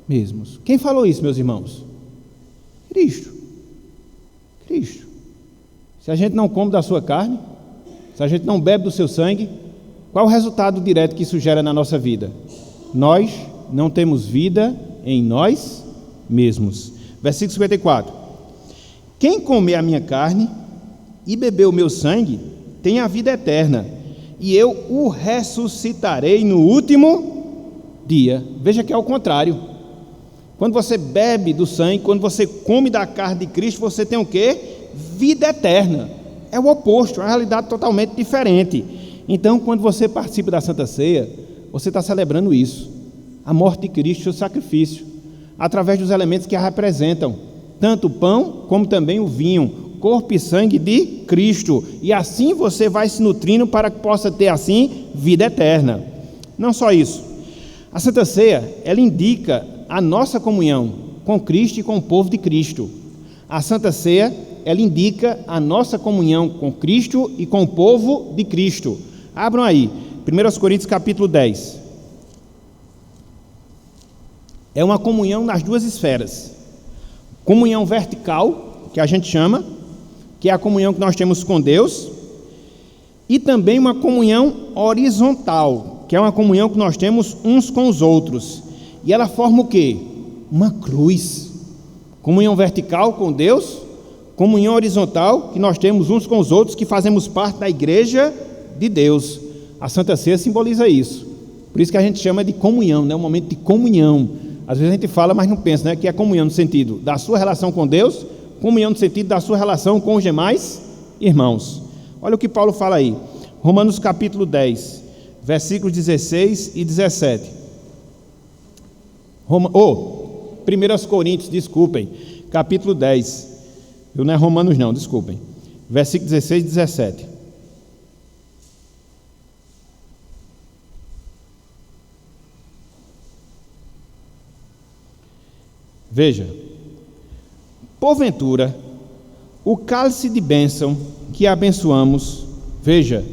mesmos. Quem falou isso, meus irmãos? Cristo. Se a gente não come da sua carne, se a gente não bebe do seu sangue, qual é o resultado direto que isso gera na nossa vida? Nós não temos vida em nós mesmos. Versículo 54. Quem comer a minha carne e beber o meu sangue tem a vida eterna, e eu o ressuscitarei no último dia. Veja que é o contrário. Quando você bebe do sangue, quando você come da carne de Cristo, você tem o quê? Vida eterna. É o oposto, é uma realidade totalmente diferente. Então, quando você participa da Santa Ceia, você está celebrando isso, a morte de Cristo, o sacrifício, através dos elementos que a representam, tanto o pão como também o vinho, corpo e sangue de Cristo, e assim você vai se nutrindo para que possa ter assim vida eterna. Não só isso, a Santa Ceia, ela indica a nossa comunhão com Cristo e com o povo de Cristo. A Santa Ceia, ela indica a nossa comunhão com Cristo e com o povo de Cristo. Abram aí, 1 Coríntios capítulo 10. É uma comunhão nas duas esferas. Comunhão vertical, que a gente chama, que é a comunhão que nós temos com Deus, e também uma comunhão horizontal, que é uma comunhão que nós temos uns com os outros. E ela forma o quê? Uma cruz. Comunhão vertical com Deus, comunhão horizontal, que nós temos uns com os outros, que fazemos parte da igreja de Deus. A Santa Ceia simboliza isso. Por isso que a gente chama de comunhão, né? Um momento de comunhão. Às vezes a gente fala, mas não pensa, né? Que é comunhão no sentido da sua relação com Deus, comunhão no sentido da sua relação com os demais irmãos. Olha o que Paulo fala aí, Romanos capítulo 10, versículos 16 e 17. 1 Coríntios, desculpem, capítulo 10, não é Romanos não, desculpem, versículos 16 e 17. Veja, porventura, o cálice de bênção que abençoamos, veja,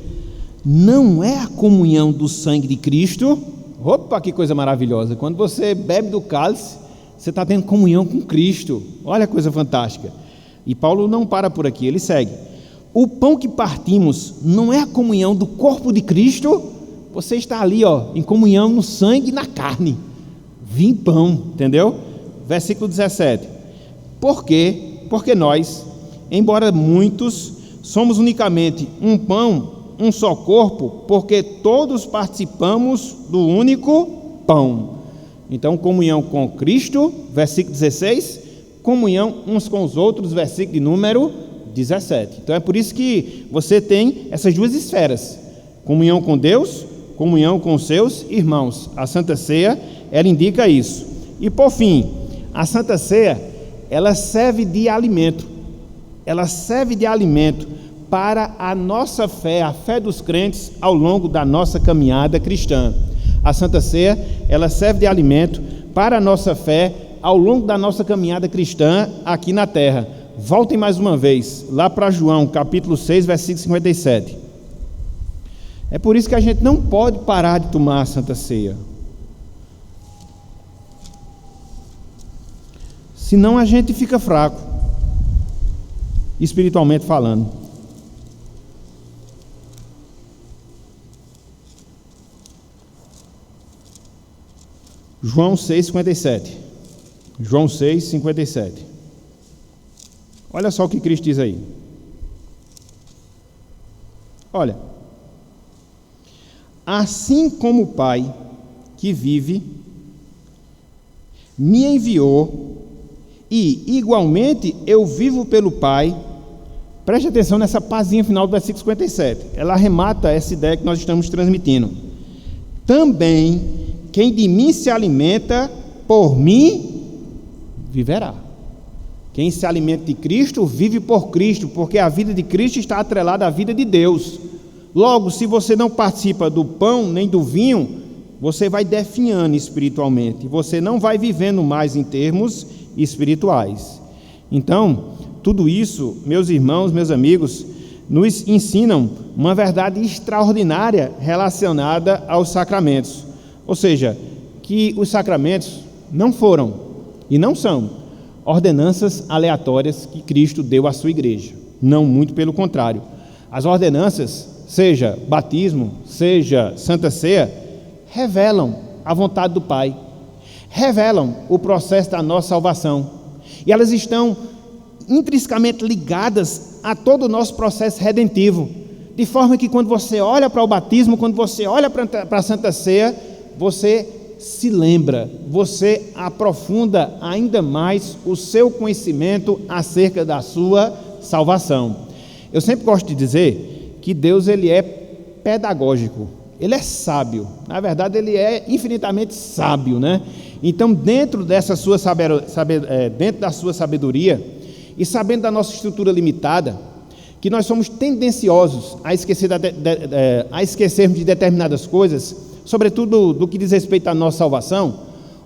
não é a comunhão do sangue de Cristo? Opa, que coisa maravilhosa! Quando você bebe do cálice, você está tendo comunhão com Cristo. Olha a coisa fantástica. E Paulo não para por aqui, ele segue. O pão que partimos não é a comunhão do corpo de Cristo? Você está ali, em comunhão no sangue e na carne. Vinho e pão, entendeu? Versículo 17. Porque nós, embora muitos, somos unicamente um pão, um só corpo, porque todos participamos do único pão. Então, comunhão com Cristo, versículo 16, comunhão uns com os outros, versículo de número 17. Então, é por isso que você tem essas duas esferas, comunhão com Deus, comunhão com os seus irmãos. A Santa Ceia, ela indica isso. E, por fim, a Santa Ceia, ela serve de alimento. Ela serve de alimento para a nossa fé, a fé dos crentes ao longo da nossa caminhada cristã. A Santa Ceia, ela serve de alimento para a nossa fé ao longo da nossa caminhada cristã aqui na terra. Voltem mais uma vez, lá para João, capítulo 6, versículo 57. É por isso que a gente não pode parar de tomar a Santa Ceia. Senão a gente fica fraco, espiritualmente falando. João 6,57. João 6,57. Olha só o que Cristo diz aí. Olha, assim como o Pai que vive me enviou, e igualmente eu vivo pelo Pai. Preste atenção nessa pazinha final do versículo 57. Ela arremata essa ideia que nós estamos transmitindo. Também quem de mim se alimenta, por mim viverá. Quem se alimenta de Cristo, vive por Cristo, porque a vida de Cristo está atrelada à vida de Deus. Logo, se você não participa do pão nem do vinho, você vai definhando espiritualmente, você não vai vivendo mais em termos espirituais. Então, tudo isso, meus irmãos, meus amigos, nos ensinam uma verdade extraordinária relacionada aos sacramentos. Ou seja, que os sacramentos não foram e não são ordenanças aleatórias que Cristo deu à sua igreja. Não, muito pelo contrário. As ordenanças, seja batismo, seja Santa Ceia, revelam a vontade do Pai, revelam o processo da nossa salvação. E elas estão intrinsecamente ligadas a todo o nosso processo redentivo, de forma que quando você olha para o batismo, quando você olha para a Santa Ceia, você se lembra, você aprofunda ainda mais o seu conhecimento acerca da sua salvação. Eu sempre gosto de dizer que Deus, ele é pedagógico, ele é sábio, na verdade ele é infinitamente sábio, né? Então, dentro da sua sabedoria, e sabendo da nossa estrutura limitada, que nós somos tendenciosos a esquecermos de determinadas coisas, sobretudo do que diz respeito à nossa salvação,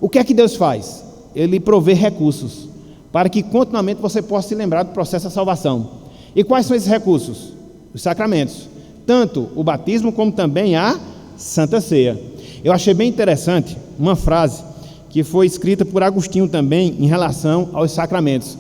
o que é que Deus faz? Ele provê recursos, para que continuamente você possa se lembrar do processo da salvação. E quais são esses recursos? Os sacramentos, tanto o batismo como também a Santa Ceia. Eu achei bem interessante uma frase que foi escrita por Agostinho também em relação aos sacramentos.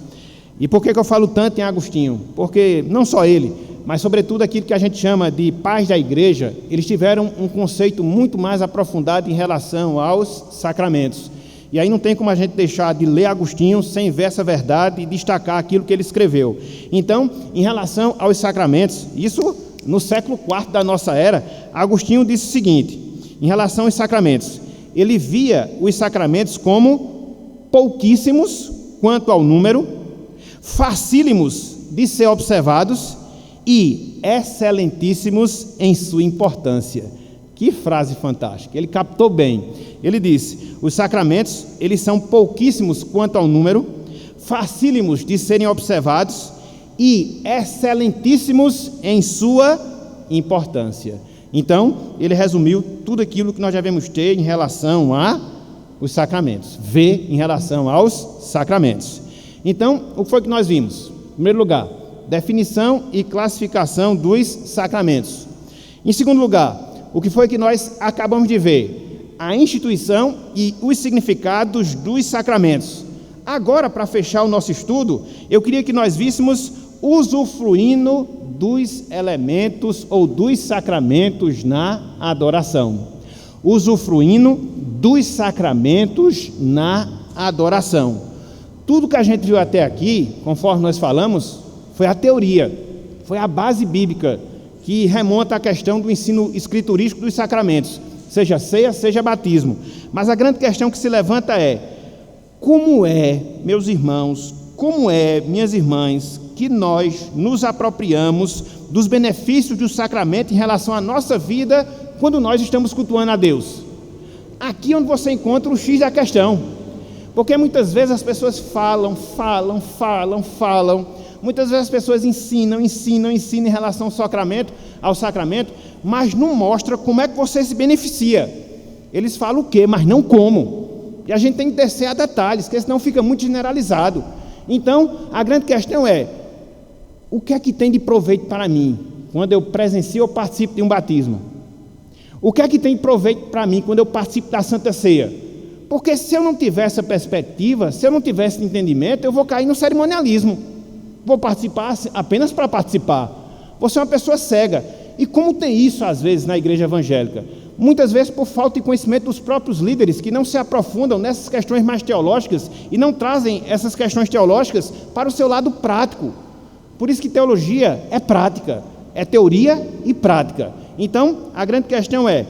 E por que eu falo tanto em Agostinho? Porque não só ele, mas sobretudo aquilo que a gente chama de pais da igreja, eles tiveram um conceito muito mais aprofundado em relação aos sacramentos. E aí não tem como a gente deixar de ler Agostinho sem ver essa verdade e destacar aquilo que ele escreveu. Então, em relação aos sacramentos, isso no século IV da nossa era, Agostinho disse o seguinte, em relação aos sacramentos, ele via os sacramentos como pouquíssimos quanto ao número, facílimos de ser observados e excelentíssimos em sua importância. Que frase fantástica, ele captou bem. Ele disse, os sacramentos, eles são pouquíssimos quanto ao número, facílimos de serem observados e excelentíssimos em sua importância. Então, ele resumiu tudo aquilo que nós devemos ter em relação aos sacramentos, ver em relação aos sacramentos. Então, o que foi que nós vimos? Em primeiro lugar, definição e classificação dos sacramentos. Em segundo lugar, o que foi que nós acabamos de ver? A instituição e os significados dos sacramentos. Agora, para fechar o nosso estudo, eu queria que nós víssemos usufruindo dos elementos ou dos sacramentos na adoração. Usufruindo dos sacramentos na adoração. Tudo que a gente viu até aqui, conforme nós falamos, foi a teoria, foi a base bíblica, que remonta à questão do ensino escriturístico dos sacramentos, seja ceia, seja batismo. Mas a grande questão que se levanta é, como é, meus irmãos, como é, minhas irmãs, que nós nos apropriamos dos benefícios do sacramento em relação à nossa vida quando nós estamos cultuando a Deus? Aqui onde você encontra o X da questão, porque muitas vezes as pessoas falam, muitas vezes as pessoas ensinam em relação ao sacramento, mas não mostra como é que você se beneficia. Eles falam o quê, mas não como. E a gente tem que descer a detalhes, porque senão fica muito generalizado. Então, a grande questão é, o que é que tem de proveito para mim, quando eu presencio ou participo de um batismo? O que é que tem de proveito para mim, quando eu participo da Santa Ceia? Porque se eu não tiver essa perspectiva, se eu não tiver esse entendimento, eu vou cair no cerimonialismo. Vou participar apenas para participar. Vou ser uma pessoa cega. E como tem isso, às vezes, na igreja evangélica? Muitas vezes por falta de conhecimento dos próprios líderes, que não se aprofundam nessas questões mais teológicas e não trazem essas questões teológicas para o seu lado prático. Por isso que teologia é prática, é teoria e prática. Então, a grande questão é,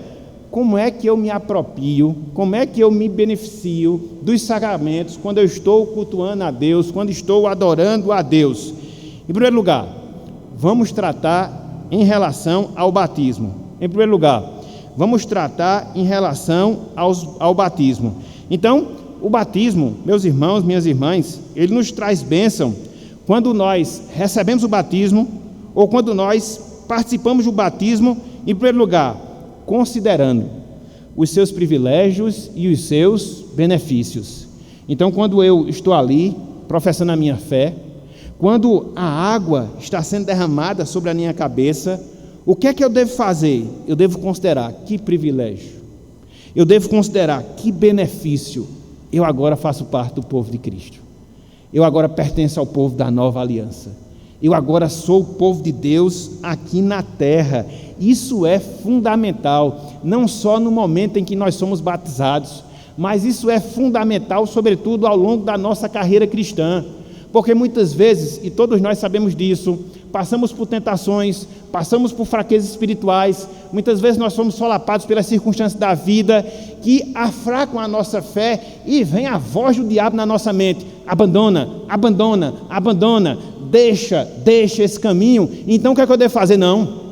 como é que eu me aproprio, como é que eu me beneficio dos sacramentos quando eu estou cultuando a Deus, quando estou adorando a Deus? Em primeiro lugar, vamos tratar em relação ao batismo. Em primeiro lugar, vamos tratar em relação ao batismo. Então, o batismo, meus irmãos, minhas irmãs, ele nos traz bênção quando nós recebemos o batismo ou quando nós participamos do batismo, em primeiro lugar, considerando os seus privilégios e os seus benefícios. Então, quando eu estou ali professando a minha fé, quando a água está sendo derramada sobre a minha cabeça, o que é que eu devo fazer? Eu devo considerar que privilégio, eu devo considerar que benefício. Eu agora faço parte do povo de Cristo, eu agora pertenço ao povo da nova aliança, eu agora sou o povo de Deus aqui na terra. Isso é fundamental, não só no momento em que nós somos batizados, mas isso é fundamental, sobretudo, ao longo da nossa carreira cristã, porque muitas vezes, e todos nós sabemos disso, passamos por tentações, passamos por fraquezas espirituais, muitas vezes nós somos solapados pelas circunstâncias da vida, que afracam a nossa fé, e vem a voz do diabo na nossa mente: abandona, abandona, abandona, deixa esse caminho. Então o que é que eu devo fazer? Não,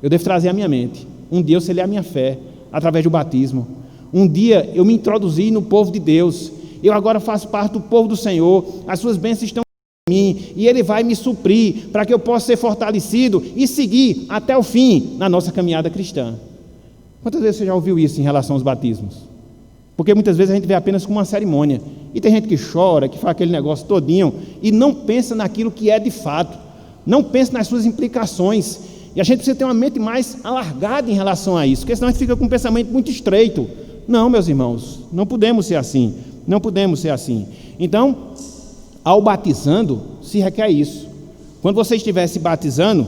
eu devo trazer a minha mente, um dia eu selei a minha fé, através do batismo, um dia eu me introduzi no povo de Deus, eu agora faço parte do povo do Senhor, as suas bênçãos estão em mim, e Ele vai me suprir, para que eu possa ser fortalecido, e seguir até o fim, na nossa caminhada cristã. Quantas vezes você já ouviu isso em relação aos batismos? Porque muitas vezes a gente vê apenas como uma cerimônia, e tem gente que chora, que faz aquele negócio todinho, e não pensa naquilo que é de fato, não pensa nas suas implicações, e a gente precisa ter uma mente mais alargada em relação a isso, porque senão a gente fica com um pensamento muito estreito. Não, meus irmãos, não podemos ser assim, não podemos ser assim. Então, ao batizando, se requer isso. Quando você estiver se batizando,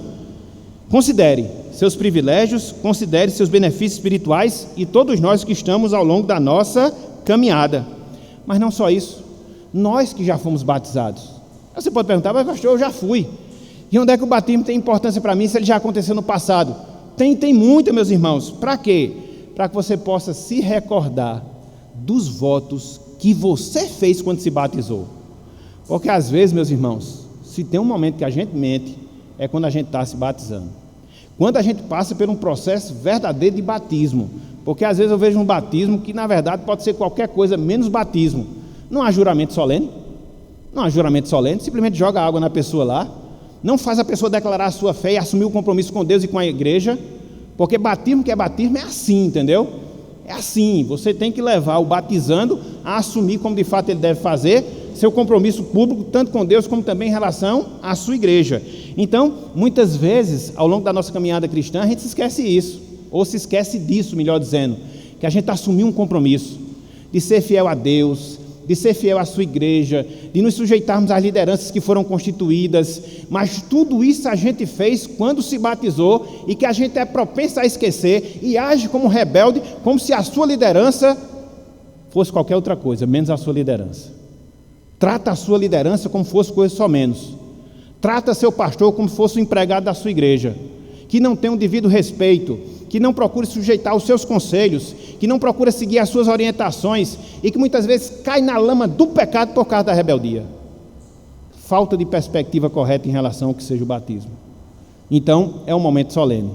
considere seus privilégios, considere seus benefícios espirituais, e todos nós que estamos ao longo da nossa caminhada. Mas não só isso, nós que já fomos batizados. Você pode perguntar: mas pastor, eu já fui. E onde é que o batismo tem importância para mim, se ele já aconteceu no passado? Tem muita, meus irmãos. Para quê? Para que você possa se recordar dos votos que você fez quando se batizou. Porque às vezes, meus irmãos, se tem um momento que a gente mente, é quando a gente está se batizando, quando a gente passa por um processo verdadeiro de batismo. Porque às vezes eu vejo um batismo que na verdade pode ser qualquer coisa menos batismo. Não há juramento solene, não há juramento solene, simplesmente joga água na pessoa lá, não faz a pessoa declarar a sua fé e assumir o compromisso com Deus e com a igreja. Porque batismo que é batismo é assim, entendeu? É assim, você tem que levar o batizando a assumir, como de fato ele deve fazer, seu compromisso público, tanto com Deus como também em relação à sua igreja. Então, muitas vezes, ao longo da nossa caminhada cristã, a gente se esquece isso, ou se esquece disso, melhor dizendo, que a gente assumiu um compromisso de ser fiel a Deus, de ser fiel à sua igreja, de nos sujeitarmos às lideranças que foram constituídas, mas tudo isso a gente fez quando se batizou, e que a gente é propenso a esquecer e age como rebelde, como se a sua liderança fosse qualquer outra coisa, menos a sua liderança. Trata a sua liderança como fosse coisa só menos. Trata seu pastor como se fosse um empregado da sua igreja, que não tem um devido respeito, que não procura sujeitar aos seus conselhos, que não procura seguir as suas orientações, e que muitas vezes cai na lama do pecado por causa da rebeldia. Falta de perspectiva correta em relação ao que seja o batismo. Então, é um momento solene.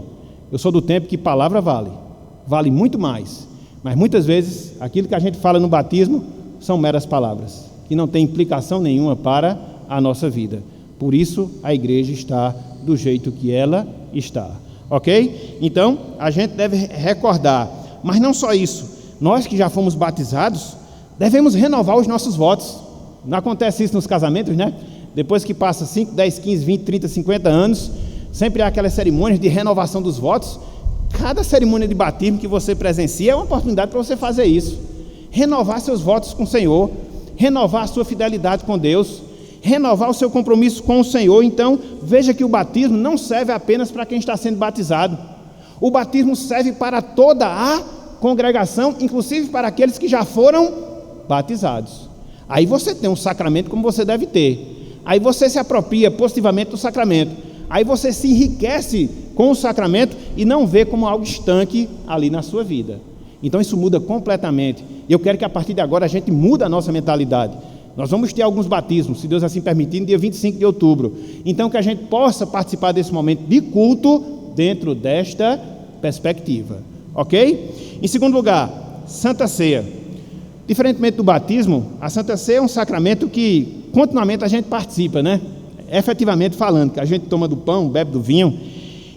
Eu sou do tempo que palavra vale muito mais, mas muitas vezes aquilo que a gente fala no batismo são meras palavras, que não tem implicação nenhuma para a nossa vida. Por isso a igreja está do jeito que ela está, ok? Então a gente deve recordar, mas não só isso, nós que já fomos batizados devemos renovar os nossos votos. Não acontece isso nos casamentos, né? Depois que passa 5, 10, 15, 20, 30, 50 anos, sempre há aquelas cerimônias de renovação dos votos. Cada cerimônia de batismo que você presencia é uma oportunidade para você fazer isso, renovar seus votos com o Senhor, renovar a sua fidelidade com Deus, renovar o seu compromisso com o Senhor. Então, veja que o batismo não serve apenas para quem está sendo batizado. O batismo serve para toda a congregação, inclusive para aqueles que já foram batizados. Aí você tem um sacramento como você deve ter. Aí você se apropria positivamente do sacramento. Aí você se enriquece com o sacramento e não vê como algo estanque ali na sua vida. Então isso muda completamente. E eu quero que a partir de agora a gente mude a nossa mentalidade. Nós vamos ter alguns batismos, se Deus assim permitir, no dia 25 de outubro. Então que a gente possa participar desse momento de culto dentro desta perspectiva. Ok? Em segundo lugar, Santa Ceia. Diferentemente do batismo, a Santa Ceia é um sacramento que continuamente a gente participa, né? Efetivamente falando, que a gente toma do pão, bebe do vinho.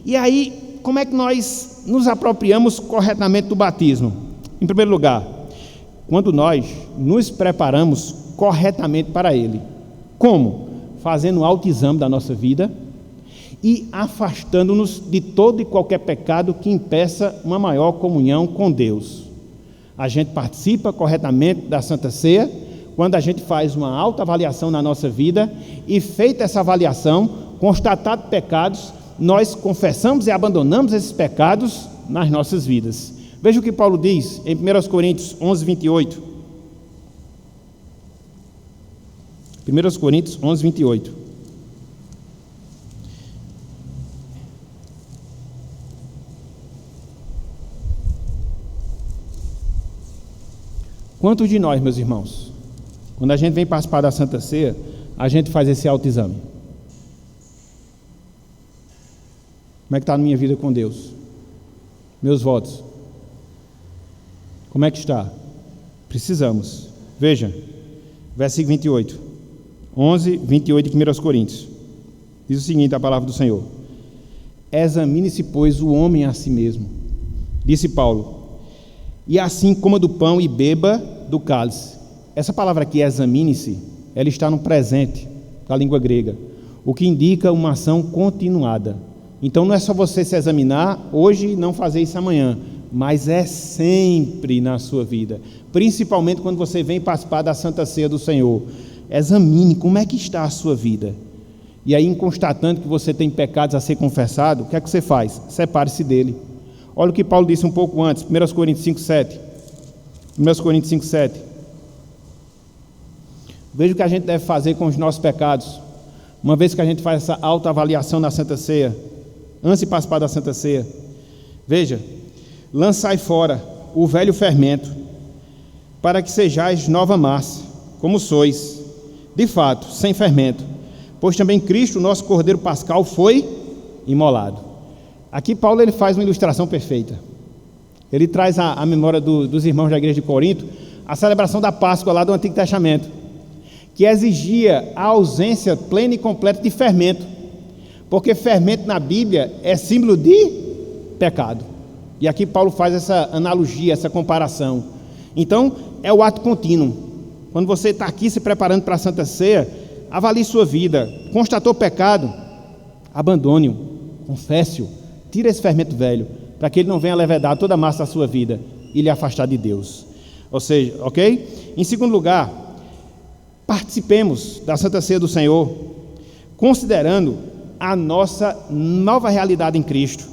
E aí, como é que nós nos apropriamos corretamente do batismo? Em primeiro lugar, quando nós nos preparamos corretamente para ele. Como? Fazendo um autoexame da nossa vida e afastando-nos de todo e qualquer pecado que impeça uma maior comunhão com Deus. A gente participa corretamente da Santa Ceia quando a gente faz uma autoavaliação na nossa vida e, feita essa avaliação, constatado pecados, nós confessamos e abandonamos esses pecados nas nossas vidas. Veja o que Paulo diz em 1 Coríntios 11, 28. 1 Coríntios 11, 28. Quantos de nós, meus irmãos, quando a gente vem participar da Santa Ceia, a gente faz esse autoexame? Como é que está a minha vida com Deus? Meus votos? Como é que está? Precisamos. Veja, versículo 28. 11, 28 de 1 Coríntios. Diz o seguinte, a palavra do Senhor. Examine-se, pois, o homem a si mesmo. Disse Paulo. E assim coma do pão e beba do cálice. Essa palavra aqui, examine-se, ela está no presente da língua grega, o que indica uma ação continuada. Então não é só você se examinar hoje e não fazer isso amanhã, mas é sempre na sua vida, principalmente quando você vem participar da Santa Ceia do Senhor. Examine como é que está a sua vida. E aí, em constatando que você tem pecados a ser confessado, o que é que você faz? Separe-se dele. Olha o que Paulo disse um pouco antes, 1 Coríntios 5, 7. 1 Coríntios 5, 7. Veja o que a gente deve fazer com os nossos pecados, uma vez que a gente faz essa autoavaliação na Santa Ceia, antes de participar da Santa Ceia. Veja, lançai fora o velho fermento, para que sejais nova massa, como sois, de fato, sem fermento, pois também Cristo, nosso Cordeiro Pascal, foi imolado. Aqui Paulo ele faz uma ilustração perfeita. Ele traz a memória dos irmãos da igreja de Corinto, a celebração da Páscoa lá do Antigo Testamento, que exigia a ausência plena e completa de fermento, porque fermento na Bíblia é símbolo de pecado. E aqui Paulo faz essa analogia, essa comparação. Então, é o ato contínuo. Quando você está aqui se preparando para a Santa Ceia, avalie sua vida. Constatou pecado? Abandone-o, confesse-o. Tira esse fermento velho, para que ele não venha levedar toda a massa da sua vida e lhe afastar de Deus. Ou seja, ok? Em segundo lugar, participemos da Santa Ceia do Senhor, considerando a nossa nova realidade em Cristo,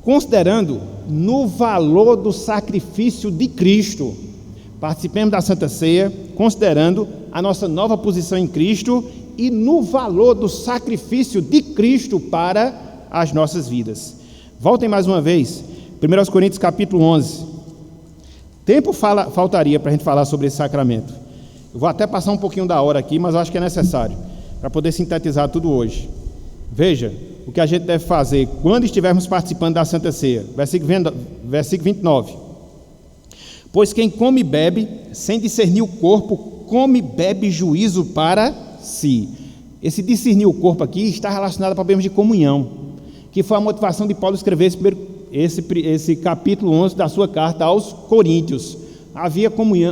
considerando no valor do sacrifício de Cristo. Participemos da Santa Ceia, considerando a nossa nova posição em Cristo e no valor do sacrifício de Cristo para as nossas vidas. Voltem mais uma vez, 1 Coríntios capítulo 11. Tempo faltaria para a gente falar sobre esse sacramento. Eu vou até passar um pouquinho da hora aqui, mas eu acho que é necessário, para poder sintetizar tudo hoje. Veja o que a gente deve fazer quando estivermos participando da Santa Ceia. Versículo 29. Pois quem come e bebe, sem discernir o corpo, come e bebe juízo para si. Esse discernir o corpo aqui está relacionado a problemas de comunhão, que foi a motivação de Paulo escrever esse capítulo 11 da sua carta aos Coríntios. Havia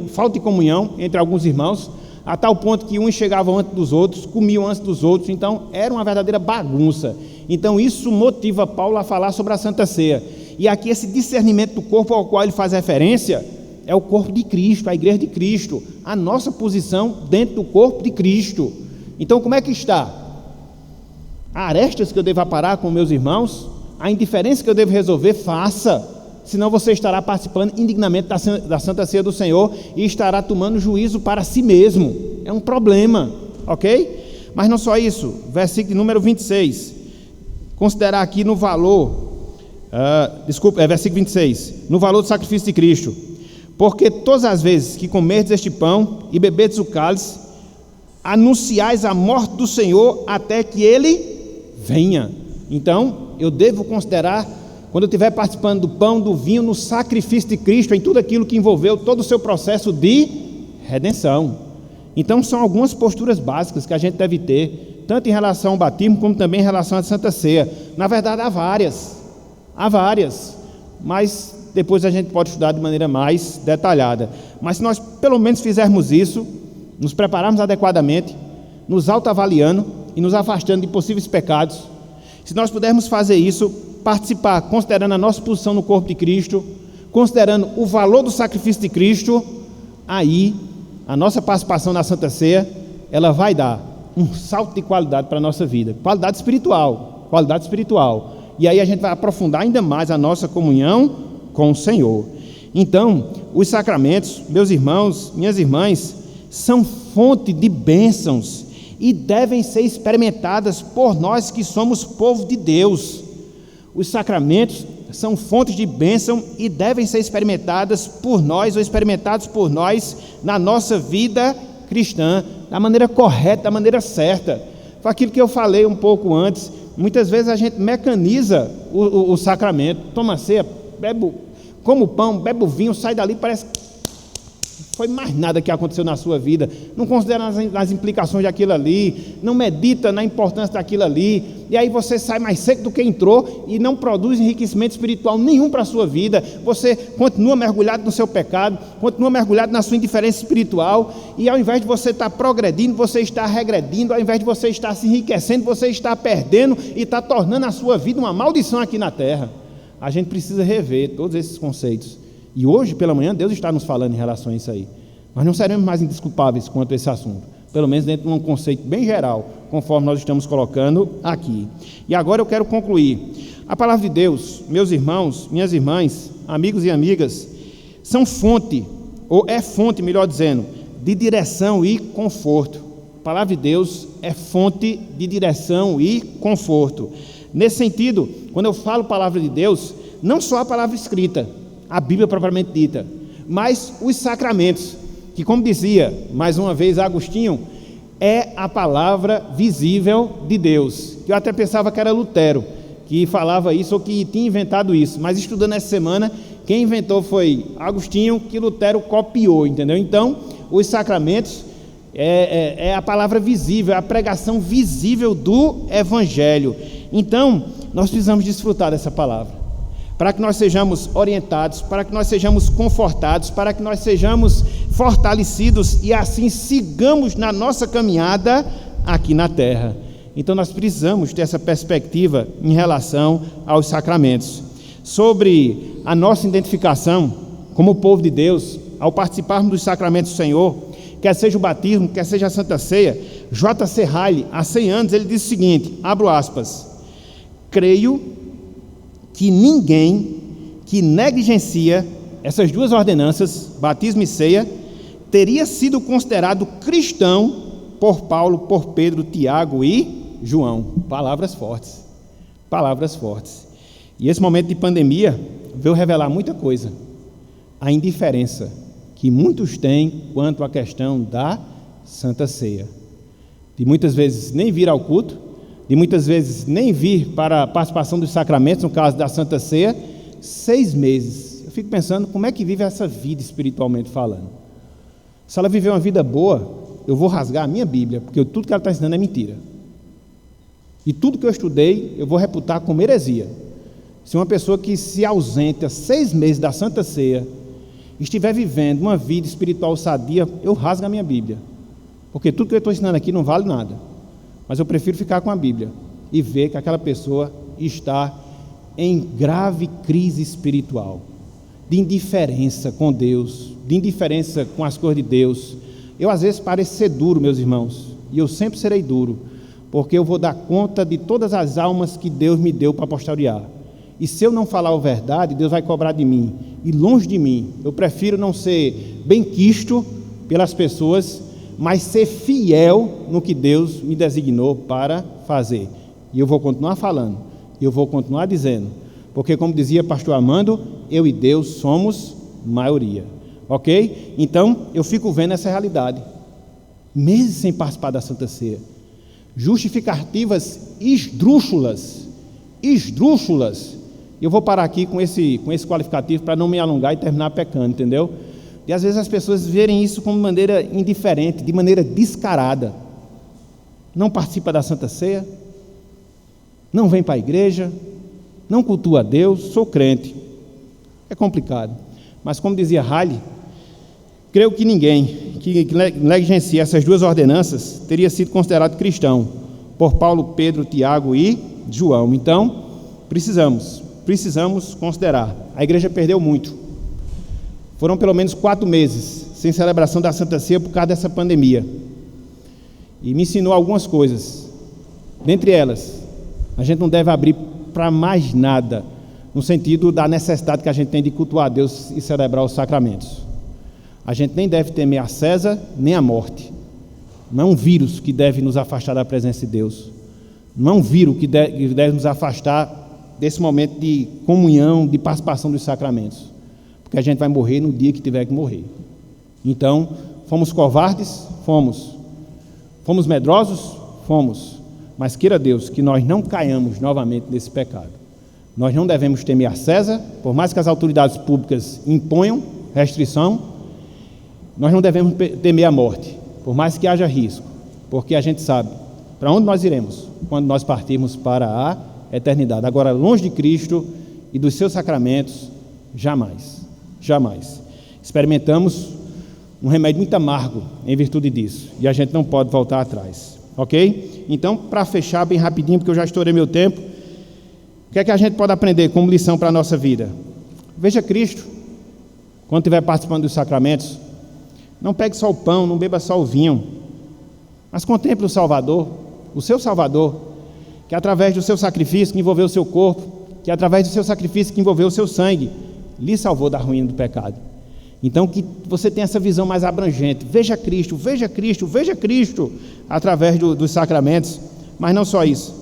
falta de comunhão entre alguns irmãos, a tal ponto que uns chegavam antes dos outros, comiam antes dos outros, então era uma verdadeira bagunça. Então isso motiva Paulo a falar sobre a Santa Ceia. E aqui esse discernimento do corpo ao qual ele faz referência é o corpo de Cristo, a igreja de Cristo, a nossa posição dentro do corpo de Cristo. Então como é que está? Há arestas que eu devo aparar com meus irmãos, a indiferença que eu devo resolver, faça, senão você estará participando indignamente da Santa Ceia do Senhor e estará tomando juízo para si mesmo. É um problema, ok? Mas não só isso, versículo número 26, considerar aqui no valor, versículo 26, no valor do sacrifício de Cristo. Porque todas as vezes que comerdes este pão e beberdes o cálice, anunciais a morte do Senhor até que Ele venha. Então, eu devo considerar, quando eu estiver participando do pão, do vinho, no sacrifício de Cristo, em tudo aquilo que envolveu todo o seu processo de redenção. Então, são algumas posturas básicas que a gente deve ter, tanto em relação ao batismo, como também em relação à Santa Ceia. Na verdade, há várias, mas depois a gente pode estudar de maneira mais detalhada. Mas se nós pelo menos fizermos isso, nos prepararmos adequadamente, nos autoavaliando e nos afastando de possíveis pecados, se nós pudermos fazer isso, participar, considerando a nossa posição no corpo de Cristo, considerando o valor do sacrifício de Cristo, aí a nossa participação na Santa Ceia, ela vai dar um salto de qualidade para a nossa vida, qualidade espiritual, e aí a gente vai aprofundar ainda mais a nossa comunhão com o Senhor. Então, os sacramentos, meus irmãos, minhas irmãs, são fonte de bênçãos e devem ser experimentadas por nós que somos povo de Deus. Os sacramentos são fontes de bênção e devem ser experimentadas por nós ou experimentados por nós na nossa vida cristã, da maneira correta, da maneira certa. Foi aquilo que eu falei um pouco antes. Muitas vezes a gente mecaniza o sacramento, toma ceia, come o pão, bebe o vinho, sai dali, parece que foi mais nada que aconteceu na sua vida, não considera as implicações daquilo ali, não medita na importância daquilo ali, e aí você sai mais seco do que entrou e não produz enriquecimento espiritual nenhum para a sua vida. Você continua mergulhado no seu pecado, continua mergulhado na sua indiferença espiritual, e ao invés de você estar progredindo, você está regredindo, ao invés de você estar se enriquecendo, você está perdendo e está tornando a sua vida uma maldição aqui na terra. A gente precisa rever todos esses conceitos. E hoje, pela manhã, Deus está nos falando em relação a isso aí. Nós não seremos mais indesculpáveis quanto a esse assunto, pelo menos dentro de um conceito bem geral, conforme nós estamos colocando aqui. E agora eu quero concluir. A palavra de Deus, meus irmãos, minhas irmãs, amigos e amigas, são fonte, ou é fonte, melhor dizendo, de direção e conforto. A palavra de Deus é fonte de direção e conforto. Nesse sentido, quando eu falo palavra de Deus, não só a palavra escrita, a Bíblia propriamente dita, mas os sacramentos, que, como dizia mais uma vez Agostinho, é a palavra visível de Deus. Eu até pensava que era Lutero que falava isso ou que tinha inventado isso, mas estudando essa semana, quem inventou foi Agostinho, que Lutero copiou, entendeu? Então, os sacramentos é a palavra visível, é a pregação visível do Evangelho. Então, nós precisamos desfrutar dessa palavra, para que nós sejamos orientados, para que nós sejamos confortados, para que nós sejamos fortalecidos e assim sigamos na nossa caminhada aqui na terra. Então nós precisamos ter essa perspectiva em relação aos sacramentos. Sobre a nossa identificação como povo de Deus, ao participarmos dos sacramentos do Senhor, quer seja o batismo, quer seja a Santa Ceia, J.C. Ryle, há 100 anos, ele disse o seguinte, abro aspas, creio que ninguém que negligencia essas duas ordenanças, batismo e ceia, teria sido considerado cristão por Paulo, por Pedro, Tiago e João. Palavras fortes. E esse momento de pandemia veio revelar muita coisa. A indiferença que muitos têm quanto à questão da Santa Ceia. De muitas vezes nem vir ao culto, de muitas vezes nem vir para a participação dos sacramentos, no caso da Santa Ceia, 6 meses. Eu fico pensando, como é que vive essa vida espiritualmente falando? Se ela viver uma vida boa, eu vou rasgar a minha Bíblia, porque tudo que ela está ensinando é mentira. E tudo que eu estudei, eu vou reputar como heresia. Se uma pessoa que se ausenta 6 meses da Santa Ceia, estiver vivendo uma vida espiritual sadia, eu rasgo a minha Bíblia. Porque tudo que eu estou ensinando aqui não vale nada. Mas eu prefiro ficar com a Bíblia e ver que aquela pessoa está em grave crise espiritual, de indiferença com Deus, de indiferença com as coisas de Deus. Eu às vezes pareço ser duro, meus irmãos, e eu sempre serei duro, porque eu vou dar conta de todas as almas que Deus me deu para pastorear. E se eu não falar a verdade, Deus vai cobrar de mim. E longe de mim, eu prefiro não ser benquisto pelas pessoas, mas ser fiel no que Deus me designou para fazer. E eu vou continuar falando E eu vou continuar dizendo, porque como dizia pastor Armando, eu e Deus somos maioria, ok? Então, eu fico vendo essa realidade, meses sem participar da Santa Ceia, justificativas esdrúxulas, eu vou parar aqui com esse qualificativo para não me alongar e terminar pecando, entendeu? E às vezes as pessoas verem isso como de maneira indiferente, de maneira descarada, não participa da Santa Ceia, não vem para a igreja, não cultua a Deus, sou crente. É complicado. Mas como dizia Halle, creio que ninguém que negligencia essas duas ordenanças teria sido considerado cristão, por Paulo, Pedro, Tiago e João. Então, precisamos considerar. A igreja perdeu muito. Foram pelo menos 4 meses sem celebração da Santa Ceia por causa dessa pandemia. E me ensinou algumas coisas. Dentre elas, a gente não deve abrir para mais nada, no sentido da necessidade que a gente tem de cultuar a Deus e celebrar os sacramentos. A gente nem deve temer a César, nem a morte. Não é um vírus que deve nos afastar da presença de Deus. Não é um vírus que deve nos afastar desse momento de comunhão, de participação dos sacramentos. Porque a gente vai morrer no dia que tiver que morrer. Então, fomos covardes? Fomos. Fomos medrosos? Fomos. Mas queira Deus que nós não caiamos novamente nesse pecado. Nós não devemos temer a César, por mais que as autoridades públicas imponham restrição, nós não devemos temer a morte, por mais que haja risco, porque a gente sabe para onde nós iremos quando nós partirmos para a eternidade. Agora, longe de Cristo e dos seus sacramentos, jamais. Experimentamos um remédio muito amargo em virtude disso, e a gente não pode voltar atrás, ok? Então, para fechar bem rapidinho, porque eu já estourei meu tempo, o que é que a gente pode aprender como lição para a nossa vida? Veja Cristo, quando estiver participando dos sacramentos, não pegue só o pão, não beba só o vinho, mas contemple o Salvador, o seu Salvador, que através do seu sacrifício que envolveu o seu corpo, que através do seu sacrifício que envolveu o seu sangue, lhe salvou da ruína do pecado. Então, que você tenha essa visão mais abrangente. Veja Cristo, através dos sacramentos. Mas não só isso.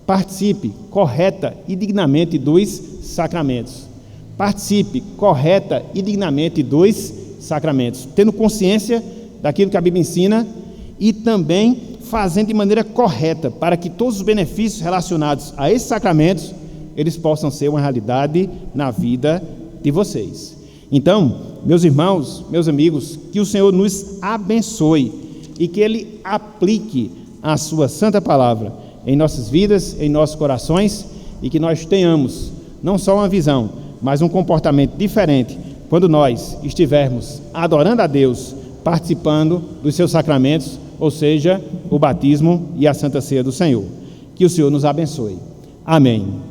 Participe correta e dignamente dos sacramentos. Tendo consciência daquilo que a Bíblia ensina e também fazendo de maneira correta, para que todos os benefícios relacionados a esses sacramentos, eles possam ser uma realidade na vida de vocês. Então, meus irmãos, meus amigos, que o Senhor nos abençoe e que Ele aplique a sua santa palavra em nossas vidas, em nossos corações, e que nós tenhamos não só uma visão, mas um comportamento diferente quando nós estivermos adorando a Deus, participando dos seus sacramentos, ou seja, o batismo e a Santa Ceia do Senhor. Que o Senhor nos abençoe. Amém.